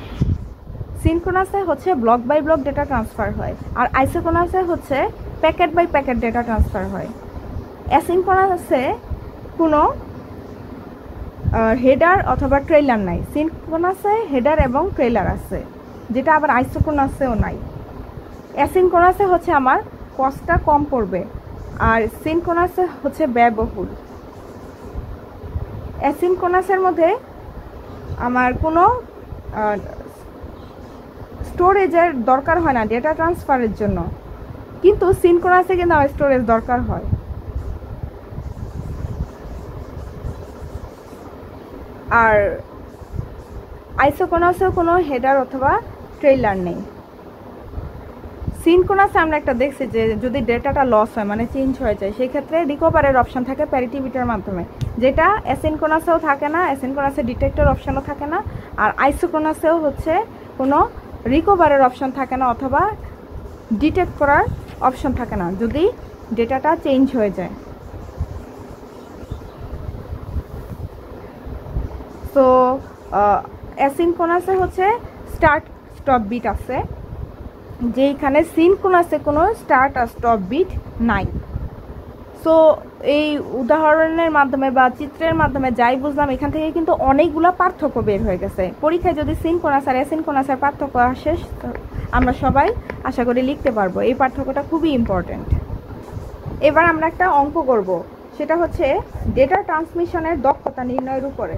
সিনক্রোনাসে হচ্ছে block by block data transfer হয়। আর আইসোক্রোনাসে হচ্ছে packet by packet data transfer হয়। অ্যাসিনক্রোনাসে কোনো হেডার অথবা ট্রেইলার নাই। সিনক্রোনাসে হেডার এবং ট্রেইলার আছে, যেটা আবার আইসোক্রোনাসেও নাই। অ্যাসিনক্রোনাসে হচ্ছে আমার কস্টটা কম পড়বে, আর সিনক্রোনাসে হচ্ছে ব্যয়বহুল। অ্যাসিনক্রোনাসের মধ্যে আমার কোনো স্টোরেজের দরকার হয় না ডেটা ট্রান্সফারের জন্য, কিন্তু সিনক্রোনাসে কিন্তু আমার স্টোরেজ দরকার হয়। আর আইসোক্রোনাসেও কোনো হেডার অথবা ট্রেইলার নেই। সিনক্রোনাসে আমরা একটা দেখছি যে যদি ডেটাটা লস হয় মানে চেঞ্জ হয়ে যায়, সেই ক্ষেত্রে রিকভারের অপশন থাকে প্যারিটি বিটের মাধ্যমে, যেটা অ্যাসিনক্রোনাসেও থাকে না, অ্যাসিনক্রোনাসে ডিটেক্টর অপশনও থাকে না, আর আইসোক্রোনাসেও হচ্ছে কোনো রিকভারের অপশন থাকে না অথবা ডিটেক্ট করার অপশন থাকে না যদি ডেটাটা চেঞ্জ হয়ে যায়। সো অ্যাসিনক্রোনাসে হচ্ছে স্টার্ট স্টপ বিট আছে, যেইখানে সিনক্রোনাসে কোনো স্টার্ট আর স্টপ বিট নাই। সো এই উদাহরণের মাধ্যমে বা চিত্রের মাধ্যমে যাই বুঝলাম, এখান থেকে কিন্তু অনেকগুলো পার্থক্য বের হয়ে গেছে। পরীক্ষায় যদি সিনক্রোনাস আর অ্যাসিনক্রোনাসের পার্থক্য আসে, আমরা সবাই আশা করি লিখতে পারবো। এই পার্থক্যটা খুবই ইম্পর্টেন্ট। এবার আমরা একটা অঙ্ক করব, সেটা হচ্ছে ডেটা ট্রান্সমিশনের দক্ষতা নির্ণয়ের উপরে।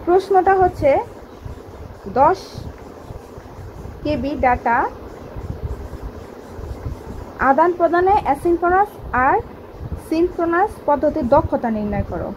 প্রশ্নটা হচ্ছে 10 কেবি ডাটা আদান প্রদানে অ্যাসিনক্রোনাস আর সিনক্রোনাস পদ্ধতির দক্ষতা নির্ণয় করো।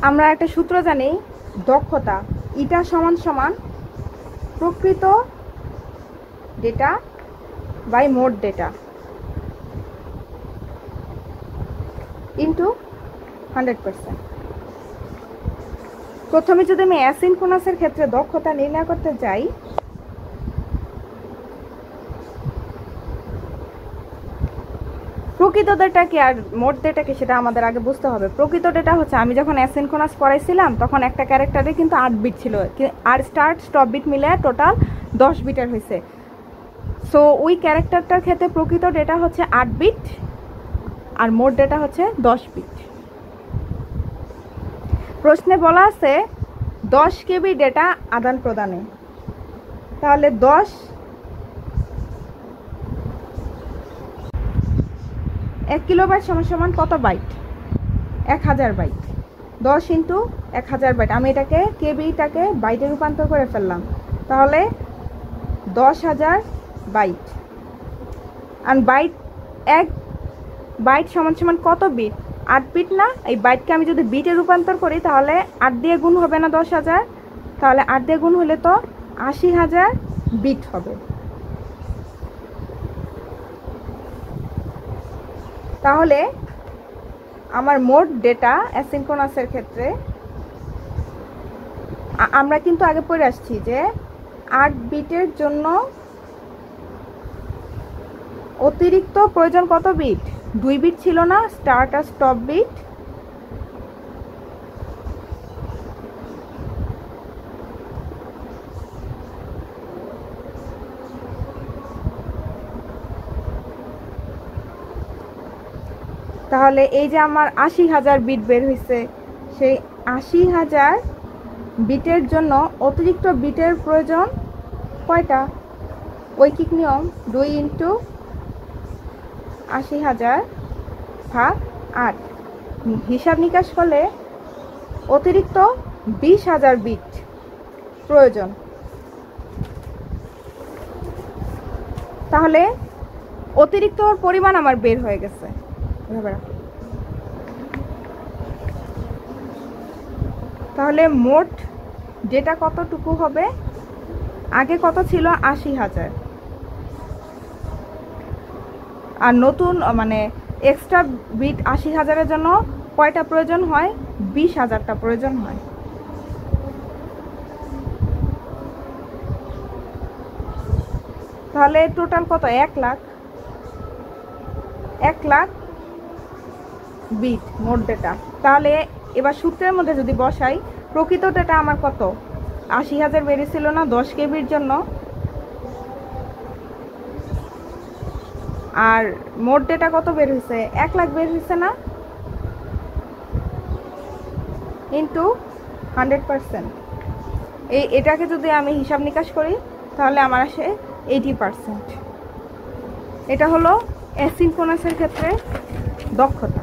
আমরা একটা সূত্র জানি, দক্ষতা ইটা সমান সমান প্রকৃত ডেটা বাই মোট ডেটা ইন্টু 100%। প্রথমে যদি আমি অ্যাসিনক্রোনাসের ক্ষেত্রে দক্ষতা নির্ণয় করতে যাই, প্রকৃত ডেটাকে আর মোট ডেটাকে সেটা আমাদের আগে বুঝতে হবে। প্রকৃত ডেটা হচ্ছে আমি যখন অ্যাসিনক্রোনাস পড়াইছিলাম তখন একটা ক্যারেক্টারে কিন্তু 8 বিট ছিল, আর স্টার্ট স্টপ বিট মিলে টোটাল 10 বিটের হয়েছে। সো ওই ক্যারেক্টারটার ক্ষেত্রে প্রকৃত ডেটা হচ্ছে 8 বিট আর মোট ডেটা হচ্ছে 10 বিট। প্রশ্নে বলা আছে 10 কেবি ডেটা আদান প্রদানে, তাহলে 1 কিলোবাইট সমান সমান কত বাইট? 1000 বাইট। 10 ইন্টু 1000 বাইট, আমি এটাকে কেবিটাকে বাইটে রূপান্তর করে ফেললাম, তাহলে 10,000 বাইট। আর বাইট 1 বাইট সমান সমান কত বিট? 8 বিট না? এই বাইটকে আমি যদি বিটে রূপান্তর করি তাহলে 8 দিয়ে গুণ হবে না 10,000, তাহলে 8 দিয়ে গুণ হলে তো 80,000 বিট হবে। তাহলে আমার মোট ডেটা অ্যাসিনক্রোনাসের ক্ষেত্রে আমরা কিন্তু আগে পড়ে আসছি যে 8 বিটের জন্য অতিরিক্ত প্রয়োজন কত বিট? 2 বিট ছিল না স্টার্ট আর স্টপ বিট। তাহলে এই যে আমার 80,000 বিট বের হয়েছে, সেই 80,000 বিটের জন্য অতিরিক্ত বিটের প্রয়োজন কয়টা? ঐকিক নিয়ম 2 ইন্টু 80,000 ভাগ 8, হিসাব নিকাশ করলে অতিরিক্ত 20,000 বিট প্রয়োজন। তাহলে অতিরিক্ত পরিমাণ আমার বের হয়ে গেছে। তাহলে মোট ডেটা কতটুকু হবে? আগে কত ছিল? 80,000। আর নতুন মানে এক্সট্রা বিট 80,000-এর জন্য কয়টা প্রয়োজন হয়? 20,000টা প্রয়োজন হয়। তাহলে টোটাল কত? 1 লাখ। 1 লাখ বিট মোট ডেটা। তাহলে এবার সূত্রের মধ্যে যদি বসাই, প্রকৃত ডেটা আমার কত? 80,000 বেরিয়েছিল না 10 কেবির জন্য, আর মোট ডেটা কত বের হয়েছে? 1 লাখ বের হয়েছে না, ইন্টু 100%। এটাকে যদি আমি হিসাব নিকাশ করি তাহলে আমার আসে 80%। এটা হলো অ্যাসিনক্রোনাসের ক্ষেত্রে দক্ষতা।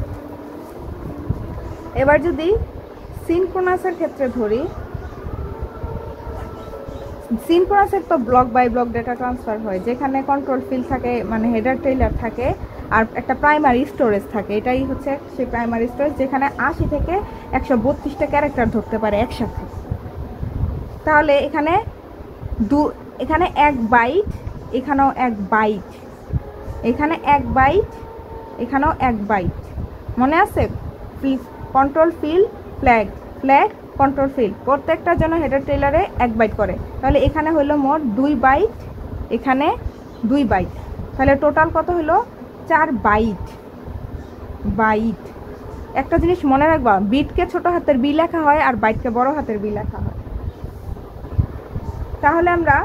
এবার যদি সিনক্রোনাসের ক্ষেত্রে ধরি, সিনক্রোনাসের তো block by block data transfer হয়, যেখানে কন্ট্রোল ফিল্ড থাকে, মানে হেডার টেইলার থাকে, আর একটা প্রাইমারি স্টোরেজ থাকে। এটাই হচ্ছে সেই প্রাইমারি স্টোরেজ, যেখানে 80 থেকে 132টা ক্যারেক্টার ধরতে পারে একসাথে। তাহলে এখানে এখানে 1 বাইট, এখানেও 1 বাইট, এখানে 1 বাইট, এখানেও 1 বাইট। মনে আছে? Control field, flag, flag, control field, প্রত্যেকটার জন্য হেডার টেইলারে 1 বাইট করে। তাহলে এখানে হলো মোট 2 বাইট, এখানে 2 বাইট। তাহলে টোটাল কত হলো? 4 বাইট। বাইট। একটা জিনিস মনে রাখবা, বিটকে ছোট হাতের বি লেখা হয় আর বাইটকে বড় হাতের বি লেখা হয়। তাহলে আমরা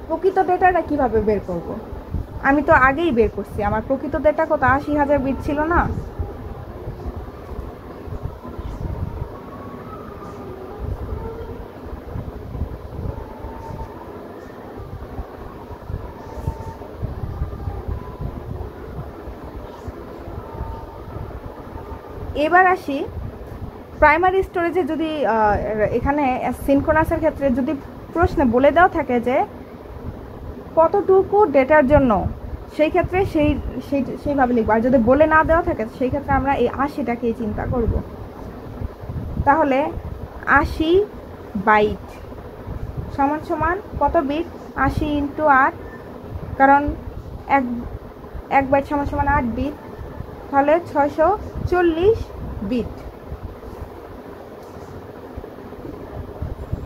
প্রকৃত ডেটাটা কিভাবে বের করব? আমি তো আগেই বের করছি। আমার প্রকৃত ডেটা কত? 80,000 বিট ছিল না? এবার আসি প্রাইমারি স্টোরেজে। যদি এখানে সিনক্রোনাসের ক্ষেত্রে যদি প্রশ্নে বলে দেওয়া থাকে যে কতটুকু ডেটার জন্য, সেই ক্ষেত্রে সেইভাবে লিখবো। আর যদি বলে না দেওয়া থাকে সেই ক্ষেত্রে আমরা এই 80টাকেই চিন্তা করব। তাহলে 80 বাইট সমান সমান কত বিট? 80 ইন্টু 8, কারণ এক বাইট সমান সমান 8 বিট। তাহলে 640 বিট।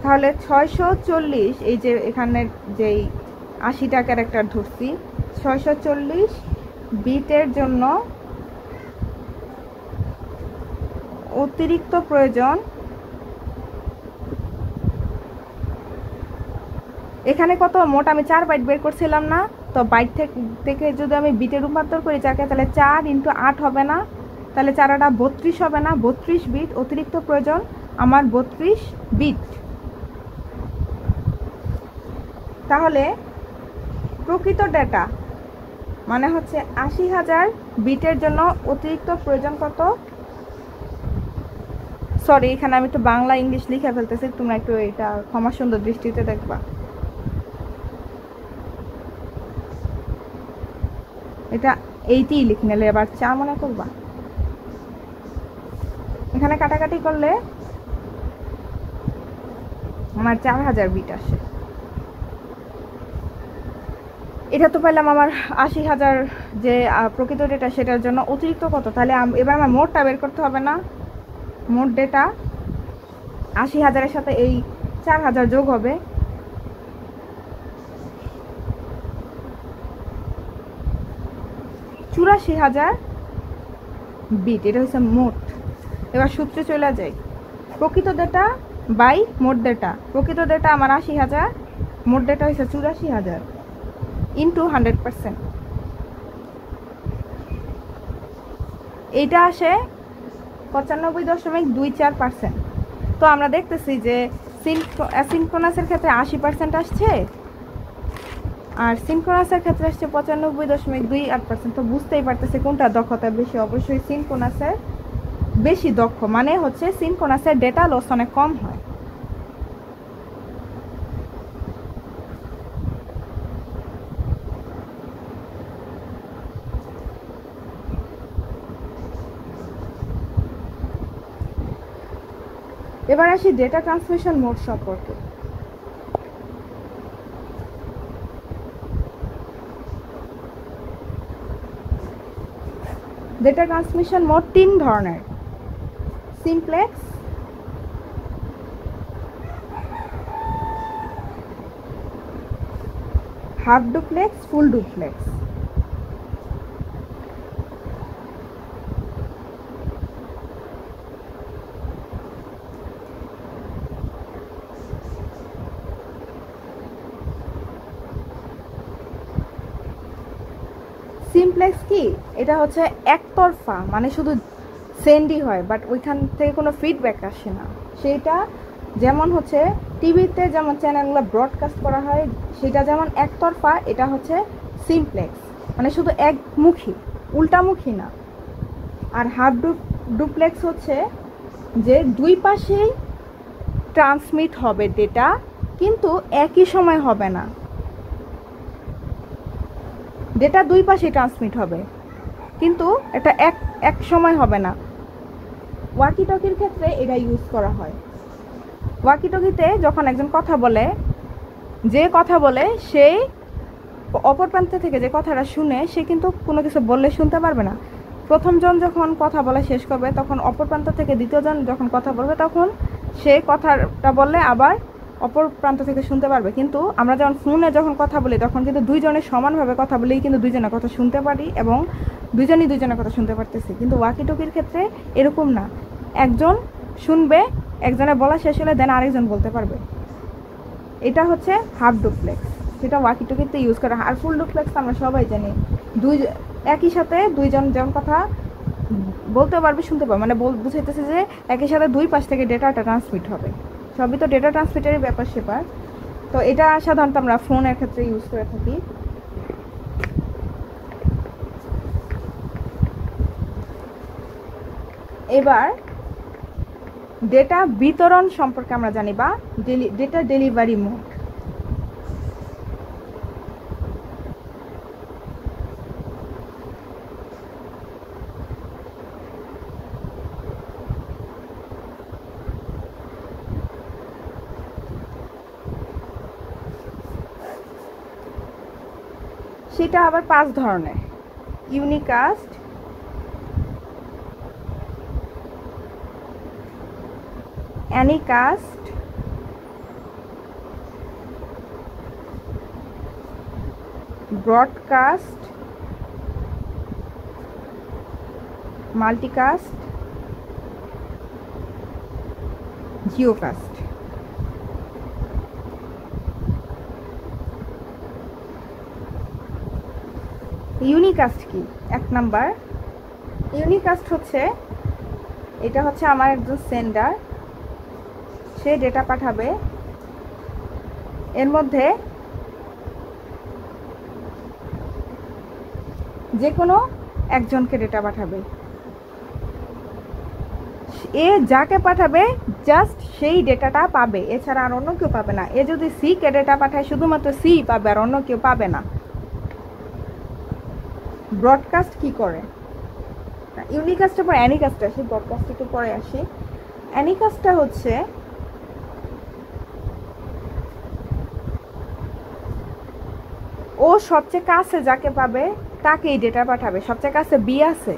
তাহলে 640, এই যে এখানে যেই 80টা ক্যারেক্টার ধরছি, 640 বিটের জন্য অতিরিক্ত প্রয়োজন। এখানে কত? মোট আমি 4 বাইট বের করছিলাম না? তো বাইট থেকে যদি আমি বিটে রূপান্তর করি চাকে, তাহলে 4 ইন্টু 8 হবে না? তাহলে 4 8 32 হবে না? 32 বিট অতিরিক্ত প্রয়োজন আমার, 32 বিট। তাহলে প্রকৃত ডেটা মানে হচ্ছে 80,000 বিটের জন্য অতিরিক্ত প্রয়োজন কত? সরি, এখানে আমি একটু বাংলা ইংলিশ লিখে ফেলতেছি, তোমরা একটু এটা ক্ষমা সুন্দর দৃষ্টিতে দেখবা। এটা 80 লিখে নিলে এবার 4 মনে করবা। এখানে কাটাকাটি করলে আমার 4000 বিট আসে। এটা তো পেলাম আমার 80,000 যে প্রকৃত ডেটা, সেটার জন্য অতিরিক্ত কত? তাহলে এবার আমার মোটটা বের করতে হবে না? মোট ডেটা 80,000-এর সাথে এই 4000 যোগ হবে, 84,000 বিট। এটা হচ্ছে মোট। এবার সূত্রে চলে যাই, প্রকৃত ডেটা বাই মোট ডেটা। প্রকৃত ডেটা আমার 80,000, মোট ডেটা হচ্ছে 84,000 ইন্টু 100%। এইটা আসে 95.24%। তো আমরা দেখতেছি যে অ্যাসিনক্রোনাসের ক্ষেত্রে 80% আসছে, আর সিনক্রোনাসের ক্ষেত্রে আসছে 95.28%। তো বুঝতেই পারতেছে কোনটা দক্ষতা বেশি। অবশ্যই সিনক্রোনাসের বেশি দক্ষ, মানে হচ্ছে সিনক্রোনাসের ডেটা লস অনেক কম হয়। এবার আসি ডেটা ট্রান্সমিশন মোড সম্পর্কে। ডেটা ট্রান্সমিশন মোড 3 ধরনের, simplex, half duplex, full duplex. Simplex কি? এটা হচ্ছে একতরফা, মানে শুধু সেন্ডই হয় বাট ওইখান থেকে কোনো ফিডব্যাক আসে না। সেইটা যেমন হচ্ছে টিভিতে যেমন চ্যানেলগুলো ব্রডকাস্ট করা হয় সেটা যেমন একতরফা, এটা হচ্ছে সিমপ্লেক্স, মানে শুধু একমুখী, উল্টামুখী না। আর হাফ ডুপ্লেক্স হচ্ছে যে দুই পাশেই ট্রান্সমিট হবে ডেটা, কিন্তু একই সময় হবে না। ডেটা দুই পাশে ট্রান্সমিট হবে কিন্তু এটা এক সময় হবে না। ওয়াকি টকির ক্ষেত্রে এটা ইউজ করা হয়। ওয়াকি টকিতে যখন একজন কথা বলে, যে কথা বলে সেই অপর প্রান্ত থেকে যে কথাটা শুনে সে কিন্তু কোনো কিছু বললে শুনতে পারবে না। প্রথমজন যখন কথা বলা শেষ করবে তখন অপর প্রান্ত থেকে দ্বিতীয়জন যখন কথা বলবে তখন সে কথাটা বললে আবার অপর প্রান্ত থেকে শুনতে পারবে। কিন্তু আমরা যখন ফোনে যখন কথা বলি তখন কিন্তু দুইজনে সমানভাবে কথা বলেই কিন্তু দুইজনের কথা শুনতে পারি এবং দুইজনই দুইজনের কথা শুনতে পারতেছি। কিন্তু ওয়াকি টকির ক্ষেত্রে এরকম না, একজন শুনবে, একজনের বলা শেষ হলে দেন আরেকজন বলতে পারবে। এটা হচ্ছে হাফ ডুপ্লেক্স, সেটা ওয়াকি টকিতে ইউজ করা হয়। আর ফুল ডুপ্লেক্স আমরা সবাই জানি, একই সাথে দুইজন যেমন কথা বলতে পারবে, শুনতে পারবে, মানে বুঝাইতেছে যে একই সাথে দুই পাশ থেকে ডেটাটা ট্রান্সমিট হবে। সবই তো ডেটা ট্রান্সমিটারের ব্যাপার সেপার। তো এটা সাধারণত আমরা ফোনের ক্ষেত্রে ইউজ করে থাকি। এবার ডেটা বিতরণ সম্পর্কে আমরা জানি, বা ডেটা ডেলিভারি মোড। সেটা আবার 5 ধরনের: ইউনিকাস্ট, অ্যানিকাস্ট, ব্রডকাস্ট, মাল্টিকাস্ট, জিওকাস্ট। ইউনিকাস্ট কি? 1 নাম্বার, ইউনিকাস্ট হচ্ছে, এটা হচ্ছে আমার একজন সেন্ডার, সে ডেটা পাঠাবে, এর মধ্যে যে কোনো একজনকে ডেটা পাঠাবে, এ যাকে পাঠাবে জাস্ট সেই ডেটাটা পাবে, এছাড়া আর অন্য কেউ পাবে না। এ যদি সি কে ডেটা পাঠায় শুধুমাত্র সি পাবে, আর অন্য কেউ পাবে না। ব্রডকাস্ট কি করে? ইউনিকাস্টের পর অ্যানিকাস্ট আসে, ব্রডকাস্ট একটু পরে আসে। অ্যানিকাস্টটা হচ্ছে ও সবচেয়ে কাছে যাকে পাবে তাকেই ডেটা পাঠাবে। সবচেয়ে কাছে বি আছে,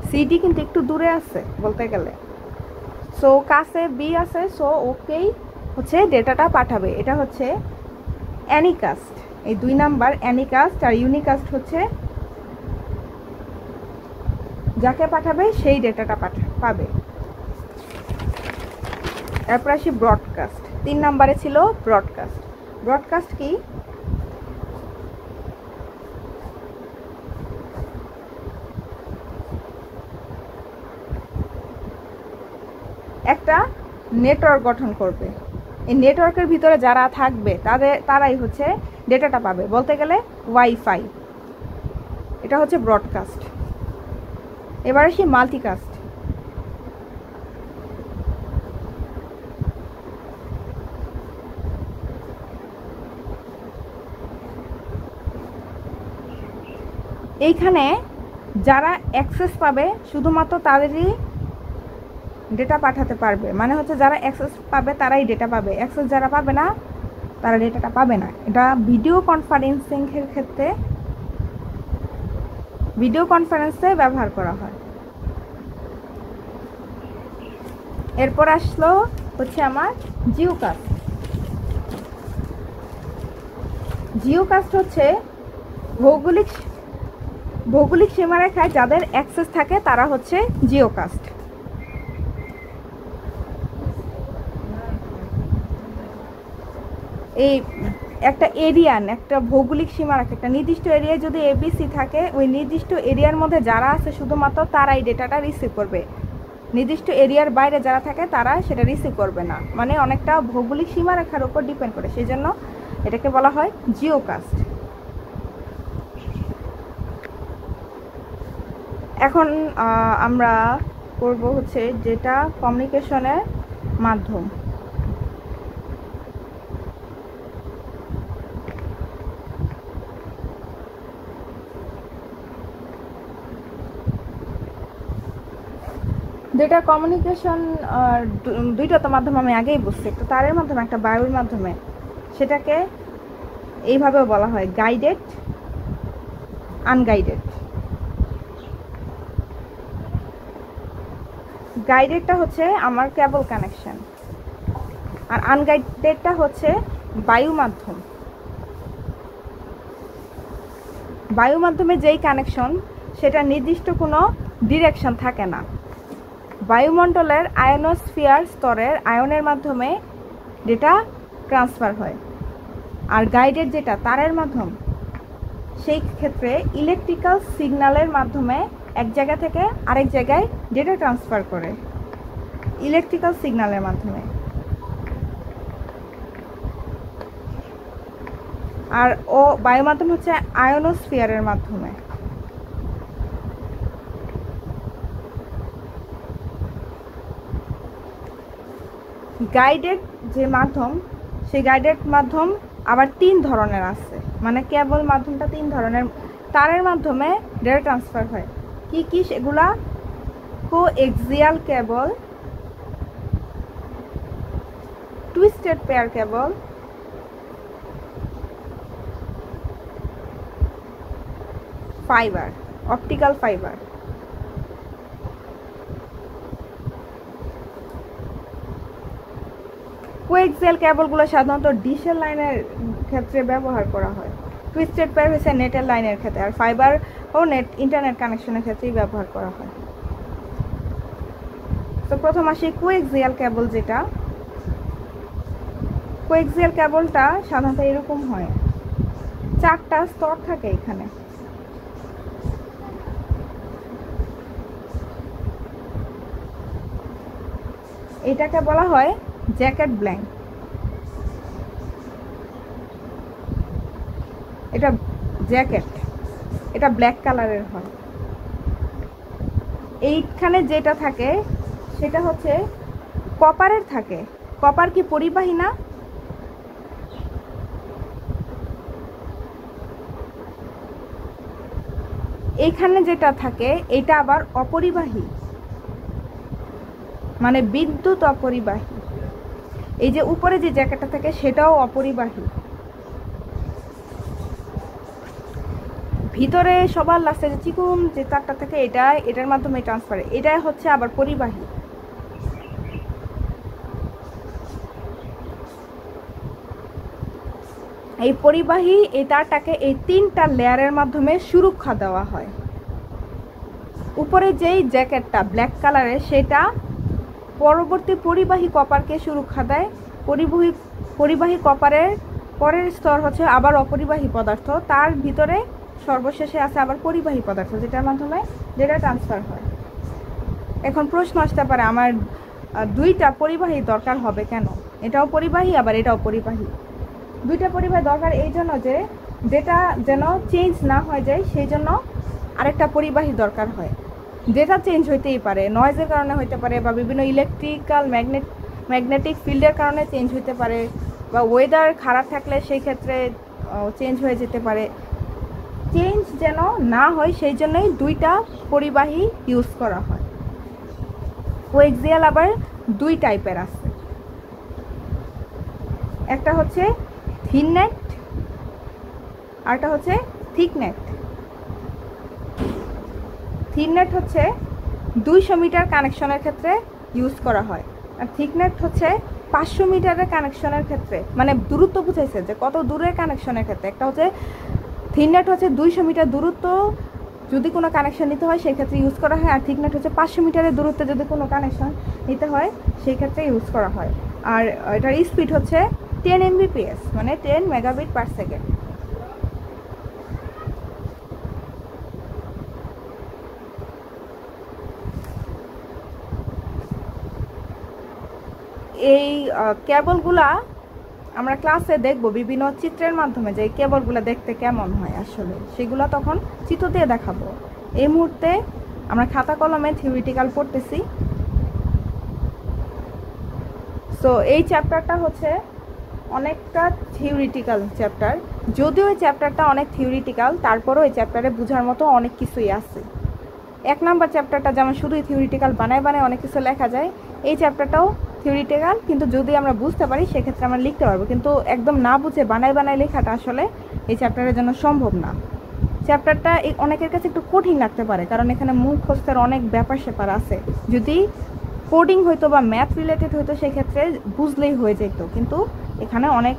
সিডি কিন্তু একটু দূরে আছে বলতে গেলে, সো কাছে বি আছে, সো ওকেই হচ্ছে ডেটাটা পাঠাবে। এটা হচ্ছে অ্যানিকাস্ট, এই 2 নাম্বার অ্যানিকাস্ট। আর ইউনিকাস্ট হচ্ছে যাকে পাঠাবে সেই ডেটাটা পাবে। এরপর আসি ব্রডকাস্ট। 3 নাম্বারে ছিল ব্রডকাস্ট। ব্রডকাস্ট কি? একটা নেটওয়ার্ক গঠন করবে, এই নেটওয়ার্কের ভিতরে যারা থাকবে তারাই হচ্ছে ডেটাটা পাবে, বলতে গেলে ওয়াইফাই। এটা হচ্ছে ব্রডকাস্ট। এবার আসি মাল্টিকাস্ট। এইখানে যারা অ্যাক্সেস পাবে শুধুমাত্র তাদেরই ডেটা পাঠাতে পারবে, মানে হচ্ছে যারা অ্যাক্সেস পাবে তারাই ডেটা পাবে, অ্যাক্সেস যারা পাবে না তারা ডেটাটা পাবে না। এটা ভিডিও কনফারেন্সিংয়ের ক্ষেত্রে, ভিডিও কনফারেন্সে ব্যবহার করা হয়। এরপর আসলো হচ্ছে আমার জিওকাস্ট। জিওকাস্ট হচ্ছে ভৌগোলিক সীমারেখায় যাদের অ্যাক্সেস থাকে তারা হচ্ছে জিওকাস্ট। এই একটা ভৌগোলিক সীমারেখা, একটা নির্দিষ্ট এরিয়ায় যদি এবিসি থাকে, ওই নির্দিষ্ট এরিয়ার মধ্যে যারা আছে শুধুমাত্র তারাই ডেটাটা রিসিভ করবে। নির্দিষ্ট এরিয়ার বাইরে যারা থাকে তারা সেটা রিসিভ করবে না, মানে অনেকটা ভৌগোলিক সীমারেখার উপর ডিপেন্ড করে, সেই জন্য এটাকে বলা হয় জিওকাস্ট। এখন আমরা করব হচ্ছে যেটা কমিউনিকেশনের মাধ্যম। যেটা কমিউনিকেশন দুইটা তো মাধ্যম আমি আগেই বুঝছি, একটা তারের মাধ্যমে একটা বায়ুর মাধ্যমে। সেটাকে এইভাবেও বলা হয় গাইডেড, আনগাইডেড। গাইডেডটা হচ্ছে আমার কেবল কানেকশন, আর আনগাইডেডটা হচ্ছে বায়ু মাধ্যম। বায়ু মাধ্যমে যেই কানেকশন সেটা নির্দিষ্ট কোনো ডিরেকশন থাকে না। বায়ুমণ্ডলের আয়নোস্ফিয়ার স্তরের আয়নের মাধ্যমে ডেটা ট্রান্সফার হয়। আর গাইডেড যেটা তারের মাধ্যম, সেই ক্ষেত্রে ইলেকট্রিক্যাল সিগন্যালের মাধ্যমে এক জায়গা থেকে আরেক জায়গায় ডেটা ট্রান্সফার করে, ইলেকট্রিক্যাল সিগন্যালের মাধ্যমে। আর বায়ু মাধ্যম হচ্ছে আয়নোস্ফিয়ারের মাধ্যমে। গাইডেড যে মাধ্যম, সেই গাইডেড মাধ্যম আবার 3 ধরনের আছে, মানে কেবল মাধ্যমটা 3 ধরনের। তারের মাধ্যমে ডেটা ট্রান্সফার হয়, কি কি সেগুলা? Coaxial cable, twisted pair cable, fiber, optical fiber. Coaxial কেবলগুলো সাধারণত ডিশের লাইনের ক্ষেত্রে ব্যবহার করা হয়। টুইস্টেড পেয়ার হচ্ছে নেটের লাইনের ক্ষেত্রে, আর ফাইবার ও ইন্টারনেট কানেকশনের ক্ষেত্রেই ব্যবহার করা হয়। তো প্রথম আসি কোএক্সিয়াল কেবল। যেটা কোএক্সিয়াল কেবলটা সাধারণত এরকম হয়, 4টা স্তর থাকে এখানে। এটাকে বলা হয় জ্যাকেট ব্ল্যাঙ্ক। এটা জ্যাকেট, এটা ব্ল্যাক কালারের হয়। এইখানে যেটা থাকে সেটা হচ্ছে কপারের থাকে। কপার কি পরিবাহী না? এইখানে যেটা থাকে এটা আবার অপরিবাহী, মানে বিদ্যুৎ অপরিবাহী। এই যে উপরে যে জ্যাকেটটা থাকে সেটাও অপরিবাহী। ভিতরে সবার লাস্টে যে চিকন যে তারটা থাকে এটার মাধ্যমে ট্রান্সফার, এটাই হচ্ছে আবার পরিবাহী। এই পরিবাহী এই তারটাকে এই 3টা লেয়ারের মাধ্যমে সুরক্ষা দেওয়া হয়। উপরে যেই জ্যাকেটটা ব্ল্যাক কালারের সেটা পরবর্তী পরিবাহী কপারকে সুরক্ষা দেয়। পরিবাহী কপারের পরের স্তর হচ্ছে আবার অপরিবাহী পদার্থ, তার ভিতরে সর্বশেষে আছে আবার পরিবাহী পদার্থ, যেটার মাধ্যমে ডেটা ট্রান্সফার হয়। এখন প্রশ্ন আসতে পারে, আমার 2টা পরিবাহী দরকার হবে কেন? এটাও পরিবাহী আবার এটাও পরিবাহী। 2টা পরিবাহী দরকার এই জন্য যে ডেটা যেন চেঞ্জ না হয়ে যায়, সেই জন্য আরেকটা পরিবাহী দরকার হয়। ডেটা চেঞ্জ হইতেই পারে, নয়েজের কারণে হইতে পারে, বা বিভিন্ন ইলেকট্রিক্যাল ম্যাগনেটিক ফিল্ডের কারণে চেঞ্জ হইতে পারে, বা ওয়েদার খারাপ থাকলে সেই ক্ষেত্রে চেঞ্জ হয়ে যেতে পারে। চেঞ্জ যেন না হয় সেই জন্যই 2টা পরিবাহী ইউজ করা হয়। কোএক্সিয়াল আবার 2 টাইপের আছে, একটা হচ্ছে থিন নেট, আরটা হচ্ছে থিক নেট। থিন নেট হচ্ছে 200 মিটার কানেকশনের ক্ষেত্রে ইউজ করা হয়, আর থিকনেট হচ্ছে 500 মিটারের কানেকশনের ক্ষেত্রে, মানে দূরত্ব বুঝাইছে যে কত দূরের কানেকশনের ক্ষেত্রে। একটা হচ্ছে থিননেট হচ্ছে 200 মিটার দূরত্ব যদি কোনো কানেকশন নিতে হয় সেই ক্ষেত্রে ইউজ করা হয়, আর থিকনেট হচ্ছে 500 মিটারের দূরত্বে যদি কোনো কানেকশন নিতে হয় সেই ক্ষেত্রে ইউজ করা হয়। আর এটার স্পিড হচ্ছে 10 Mbps, মানে 10 মেগাবিট পার সেকেন্ড। এই কেবলগুলা আমরা ক্লাসে দেখব বিভিন্ন চিত্রের মাধ্যমে যে কেবলগুলো দেখতে কেমন হয় আসলে, সেগুলো তখন চিত্র দিয়ে দেখাবো। এই মুহূর্তে আমরা খাতা কলমে থিওরিটিক্যাল পড়তেছি। সো এই চ্যাপ্টারটা হচ্ছে অনেকটা থিওরিটিক্যাল চ্যাপ্টার, যদিও এই চ্যাপ্টারটা অনেক থিওরিটিক্যাল তারপরও এই চ্যাপ্টারে বোঝার মতো অনেক কিছুই আছে। 1 নাম্বার চ্যাপ্টারটা যেমন শুধুই থিওরিটিক্যাল, বানায় বানায় অনেক কিছু লেখা যায়, এই চ্যাপ্টারটাও থিওরিটিক্যাল, কিন্তু যদি আমরা বুঝতে পারি সেক্ষেত্রে আমরা লিখতে পারবো, কিন্তু একদম না বুঝে বানায় বানায় লেখাটা আসলে এই চ্যাপ্টারের জন্য সম্ভব না। চ্যাপ্টারটা অনেকের কাছে একটু কঠিন লাগতে পারে, কারণ এখানে মুখস্থের অনেক ব্যাপার স্যাপার আছে। যদি কোডিং হইতো বা ম্যাথ রিলেটেড হইতো সেক্ষেত্রে বুঝলেই হয়ে যেত, কিন্তু এখানে অনেক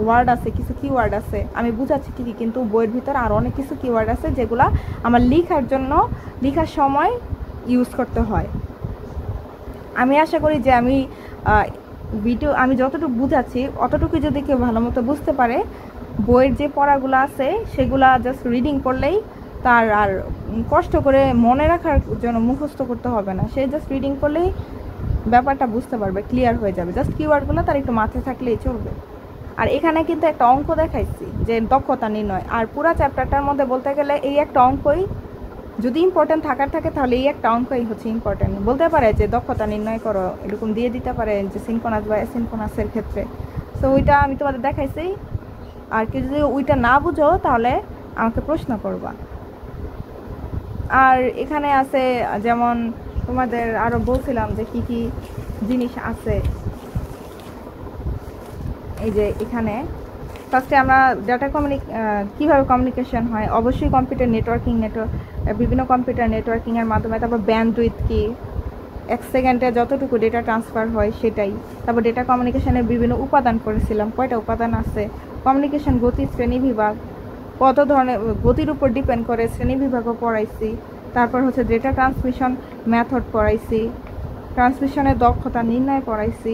ওয়ার্ড আছে, কিছু কিওয়ার্ড আছে, আমি বুঝাচ্ছি ঠিকই, কিন্তু বইয়ের ভিতরে আরও অনেক কিছু কিওয়ার্ড আছে যেগুলো আমার লেখার সময় ইউজ করতে হয়। আমি আশা করি যে আমি আমি যতটুকু বুঝাচ্ছি অতটুকু যদি কেউ ভালো মতো বুঝতে পারে, বইয়ের যে পড়াগুলো আছে সেগুলা জাস্ট রিডিং করলেই তার আর কষ্ট করে মনে রাখার জন্য মুখস্থ করতে হবে না, সে জাস্ট রিডিং করলেই ব্যাপারটা বুঝতে পারবে, ক্লিয়ার হয়ে যাবে। জাস্ট কিওয়ার্ডগুলো তার একটু মাথায় থাকলেই চলবে। আর এখানে কিন্তু একটা অঙ্ক দেখাইছি যে দক্ষতা নির্ণয়, আর পুরো চ্যাপ্টারটার মধ্যে বলতে গেলে এই একটা অঙ্কই যদি ইম্পর্টেন্ট থাকে তাহলে এই একটা অঙ্কই হচ্ছে ইম্পর্টেন্ট। বলতে পারে যে দক্ষতা নির্ণয় করো, এরকম দিয়ে দিতে পারে যে সিনক্রোনাস বা অ্যাসিনক্রোনাসের ক্ষেত্রে। সো ওইটা আমি তোমাদের দেখাইছি, আর কি যদি ওইটা না বুঝো তাহলে আমাকে প্রশ্ন করবা। আর এখানে আছে যেমন তোমাদের আরও বলছিলাম যে কি কি জিনিস আছে। এই যে এখানে ফার্স্টে আমরা ডাটা কীভাবে কমিউনিকেশন হয়, অবশ্যই কম্পিউটার নেটওয়ার্কিং, বিভিন্ন কম্পিউটার নেটওয়ার্কিংয়ের মাধ্যমে। তারপর ব্যান্ডউইথ কি, 1 সেকেন্ডে যতটুকু ডেটা ট্রান্সফার হয় সেটাই। তারপর ডেটা কমিউনিকেশনের বিভিন্ন উপাদান করেছিলাম, কয়টা উপাদান আছে, কমিউনিকেশন গতি, শ্রেণীবিভাগ, কত ধরনের গতির উপর ডিপেন্ড করে শ্রেণীবিভাগও পড়াইছি। তারপর হচ্ছে ডেটা ট্রান্সমিশন মেথড পড়াইছি, ট্রান্সমিশনের দক্ষতা নির্ণয় পড়াইছি।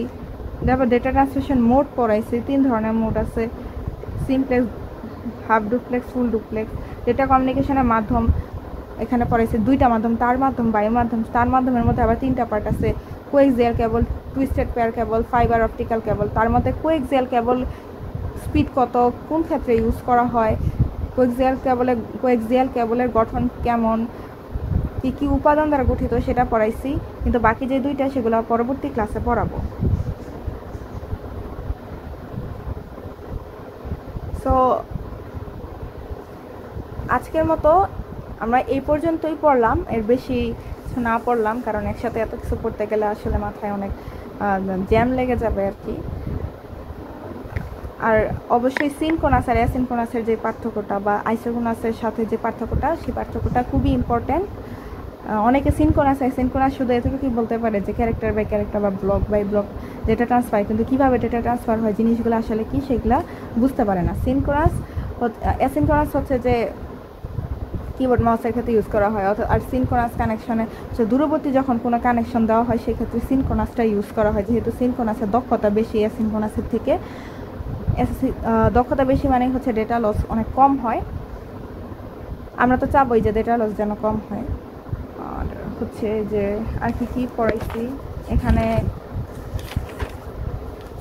তারপর ডেটা ট্রান্সমিশন মোড পড়াইছি, 3 ধরনের মোড আছে, simplex, half duplex, full duplex. Data কমিউনিকেশনের মাধ্যম এখানে পড়াইছে 2টা মাধ্যম, তার মাধ্যম, বায়ু মাধ্যম। তার মাধ্যমের মধ্যে আবার 3টা পার্ট আছে, coaxial cable, twisted pair cable, fiber optical কেবল। তার মধ্যে কোএক্সিয়াল কেবল স্পিড কত, কোন ক্ষেত্রে ইউজ করা হয়, কোএক্সিয়াল কেবলের গঠন কেমন, কী কী উপাদান দ্বারা গঠিত সেটা পড়াইছি, কিন্তু বাকি যে 2টা সেগুলো পরবর্তী ক্লাসে পড়াবো। সো আজকের মতো আমরা এই পর্যন্তই পড়লাম, এর বেশি কিছু না পড়লাম, কারণ একসাথে এত কিছু পড়তে গেলে আসলে মাথায় অনেক জ্যাম লেগে যাবে আর কি। আর অবশ্যই সিনক্রোনাস আর অ্যাসিনক্রোনাসের যে পার্থক্যটা বা আইসোক্রোনাসের সাথে যে পার্থক্যটা, সেই পার্থক্যটা খুবই ইম্পর্ট্যান্ট। অনেকে সিনক্রোনাস শুধু এতটুকুই বলতে পারে যে ক্যারেক্টার বাই ক্যারেক্টার বা block by block data transfer, কিন্তু কীভাবে ডেটা ট্রান্সফার হয়, জিনিসগুলো আসলে কি, সেগুলো বুঝতে পারে না। অ্যাসিনক্রোনাস হচ্ছে যে কিবোর্ড মাউসের ক্ষেত্রে ইউজ করা হয়, আর সিনক্রোনাস কানেকশনে দূরবর্তী যখন কোনো কানেকশন দেওয়া হয় সেক্ষেত্রে সিনক্রোনাসটা ইউজ করা হয়, যেহেতু সিনক্রোনাসের দক্ষতা বেশি অ্যাসিনক্রোনাসের থেকে। দক্ষতা বেশি মানে হচ্ছে ডেটা লস অনেক কম হয়, আমরা তো চাবই যে ডেটা লস যেন কম হয়। আর হচ্ছে যে আর কি পড়াইছি এখানে,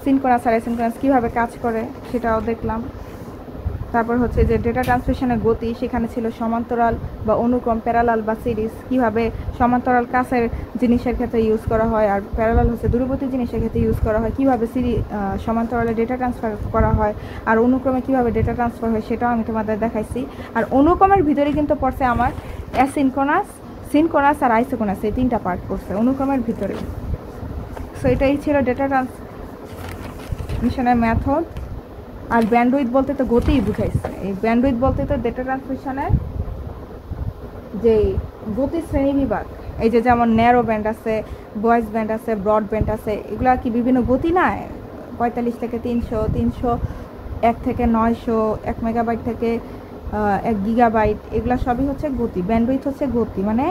সিনক্রোনাস আর অ্যাসিনক্রোনাস কীভাবে কাজ করে সেটাও দেখলাম। তারপর হচ্ছে যে ডেটা ট্রান্সমিশনের গতি, সেখানে ছিল সমান্তরাল বা অনুক্রম, প্যারালাল বা সিরিজ। কীভাবে সমান্তরাল কাছের জিনিসের ক্ষেত্রে ইউজ করা হয়, আর প্যারালাল হচ্ছে দূরবর্তী জিনিসের ক্ষেত্রে ইউজ করা হয়। কীভাবে সমান্তরালে ডেটা ট্রান্সফার করা হয়, আর অনুক্রমে কীভাবে ডেটা ট্রান্সফার হয় সেটাও আমি তোমাদের দেখাইছি। আর অনুক্রমের ভিতরে কিন্তু পড়ছে আমার অ্যাসিনক্রোনাস, সিনক্রোনাস আর আইসোক্রোনাস, এই 3টা পার্ট পড়ছে অনুক্রমের ভিতরে। সো এটাই ছিল ডেটা ট্রান্সমিশনের মেথড। আর ব্যান্ডউইথ বলতে তো গতিই বুঝাইছে, এই ব্যান্ডউইথ বলতে তো ডেটা ট্রান্সমিশনের যে গতি শ্রেণীবিভাগ, এই যে যেমন ন্যারো ব্যান্ড আছে, ভয়েস ব্যান্ড আছে, ব্রড ব্যান্ড আছে, এগুলো কি বিভিন্ন গতি না? 45 থেকে 300, 1 থেকে 900, 1 মেগাবাইট থেকে 1 গিগাবাইট, এগুলো সবই হচ্ছে গতি। ব্যান্ডউইথ হচ্ছে গতি, মানে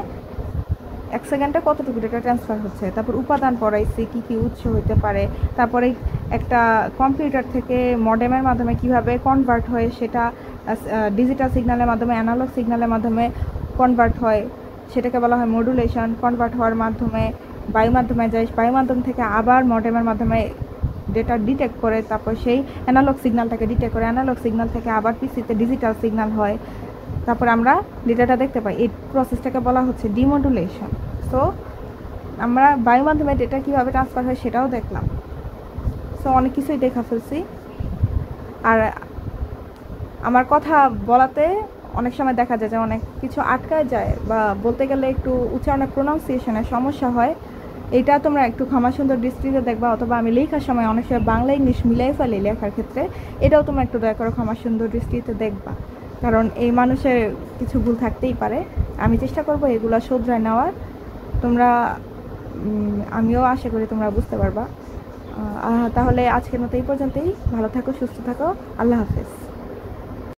1 সেকেন্ডে কতটুকু ডেটা ট্রান্সফার হচ্ছে। তারপর উপাদান পড়াইছি, কী কী উৎস হইতে পারে। তারপরে একটা কম্পিউটার থেকে মডেমের মাধ্যমে কিভাবে কনভার্ট হয়, সেটা ডিজিটাল সিগন্যালের মাধ্যমে অ্যানালগ সিগন্যালের মাধ্যমে কনভার্ট হয়, সেটাকে বলা হয় মডুলেশন। কনভার্ট হওয়ার মাধ্যমে বায়ু মাধ্যমে যায়, বায়ু মাধ্যম থেকে আবার মডেমের মাধ্যমে ডেটা ডিটেক্ট করে, তারপর সেই অ্যানালগ সিগন্যালটাকে ডিটেক্ট করে, অ্যানালগ সিগন্যাল থেকে আবার পিসিতে ডিজিটাল সিগন্যাল হয়, তারপর আমরা ডেটাটা দেখতে পাই। এই প্রসেসটাকে বলা হচ্ছে ডিমডুলেশন। সো আমরা বায়ু মাধ্যমে ডেটা কীভাবে ট্রান্সফার হয় সেটাও দেখলাম। সো অনেক কিছুই দেখা ফেলছি। আর আমার কথা বলাতে অনেক সময় দেখা যায় যে অনেক কিছু আটকায় যায়, বা বলতে গেলে একটু উচ্চারণের প্রোনাউন্সিয়েশনের সমস্যা হয়। এটা তোমরা একটু ক্ষমা সুন্দর দৃষ্টিতে দেখবা, অথবা আমি লেখার সময় অনেক সময় বাংলা ইংলিশ মিলাই ফেলি লেখার ক্ষেত্রে, এটাও তোমরা একটু দয়া করে ক্ষমা সুন্দর দৃষ্টিতে দেখবা, কারণ এই মানুষের কিছু ভুল থাকতেই পারে। আমি চেষ্টা করব এগুলো শুধরায় নেওয়ার। তোমরা আমিও আশা করি তোমরা বুঝতে পারবা। তাহলে আজকের মতো এই পর্যন্তই। ভালো থাকো, সুস্থ থাকো, আল্লাহ হাফেজ।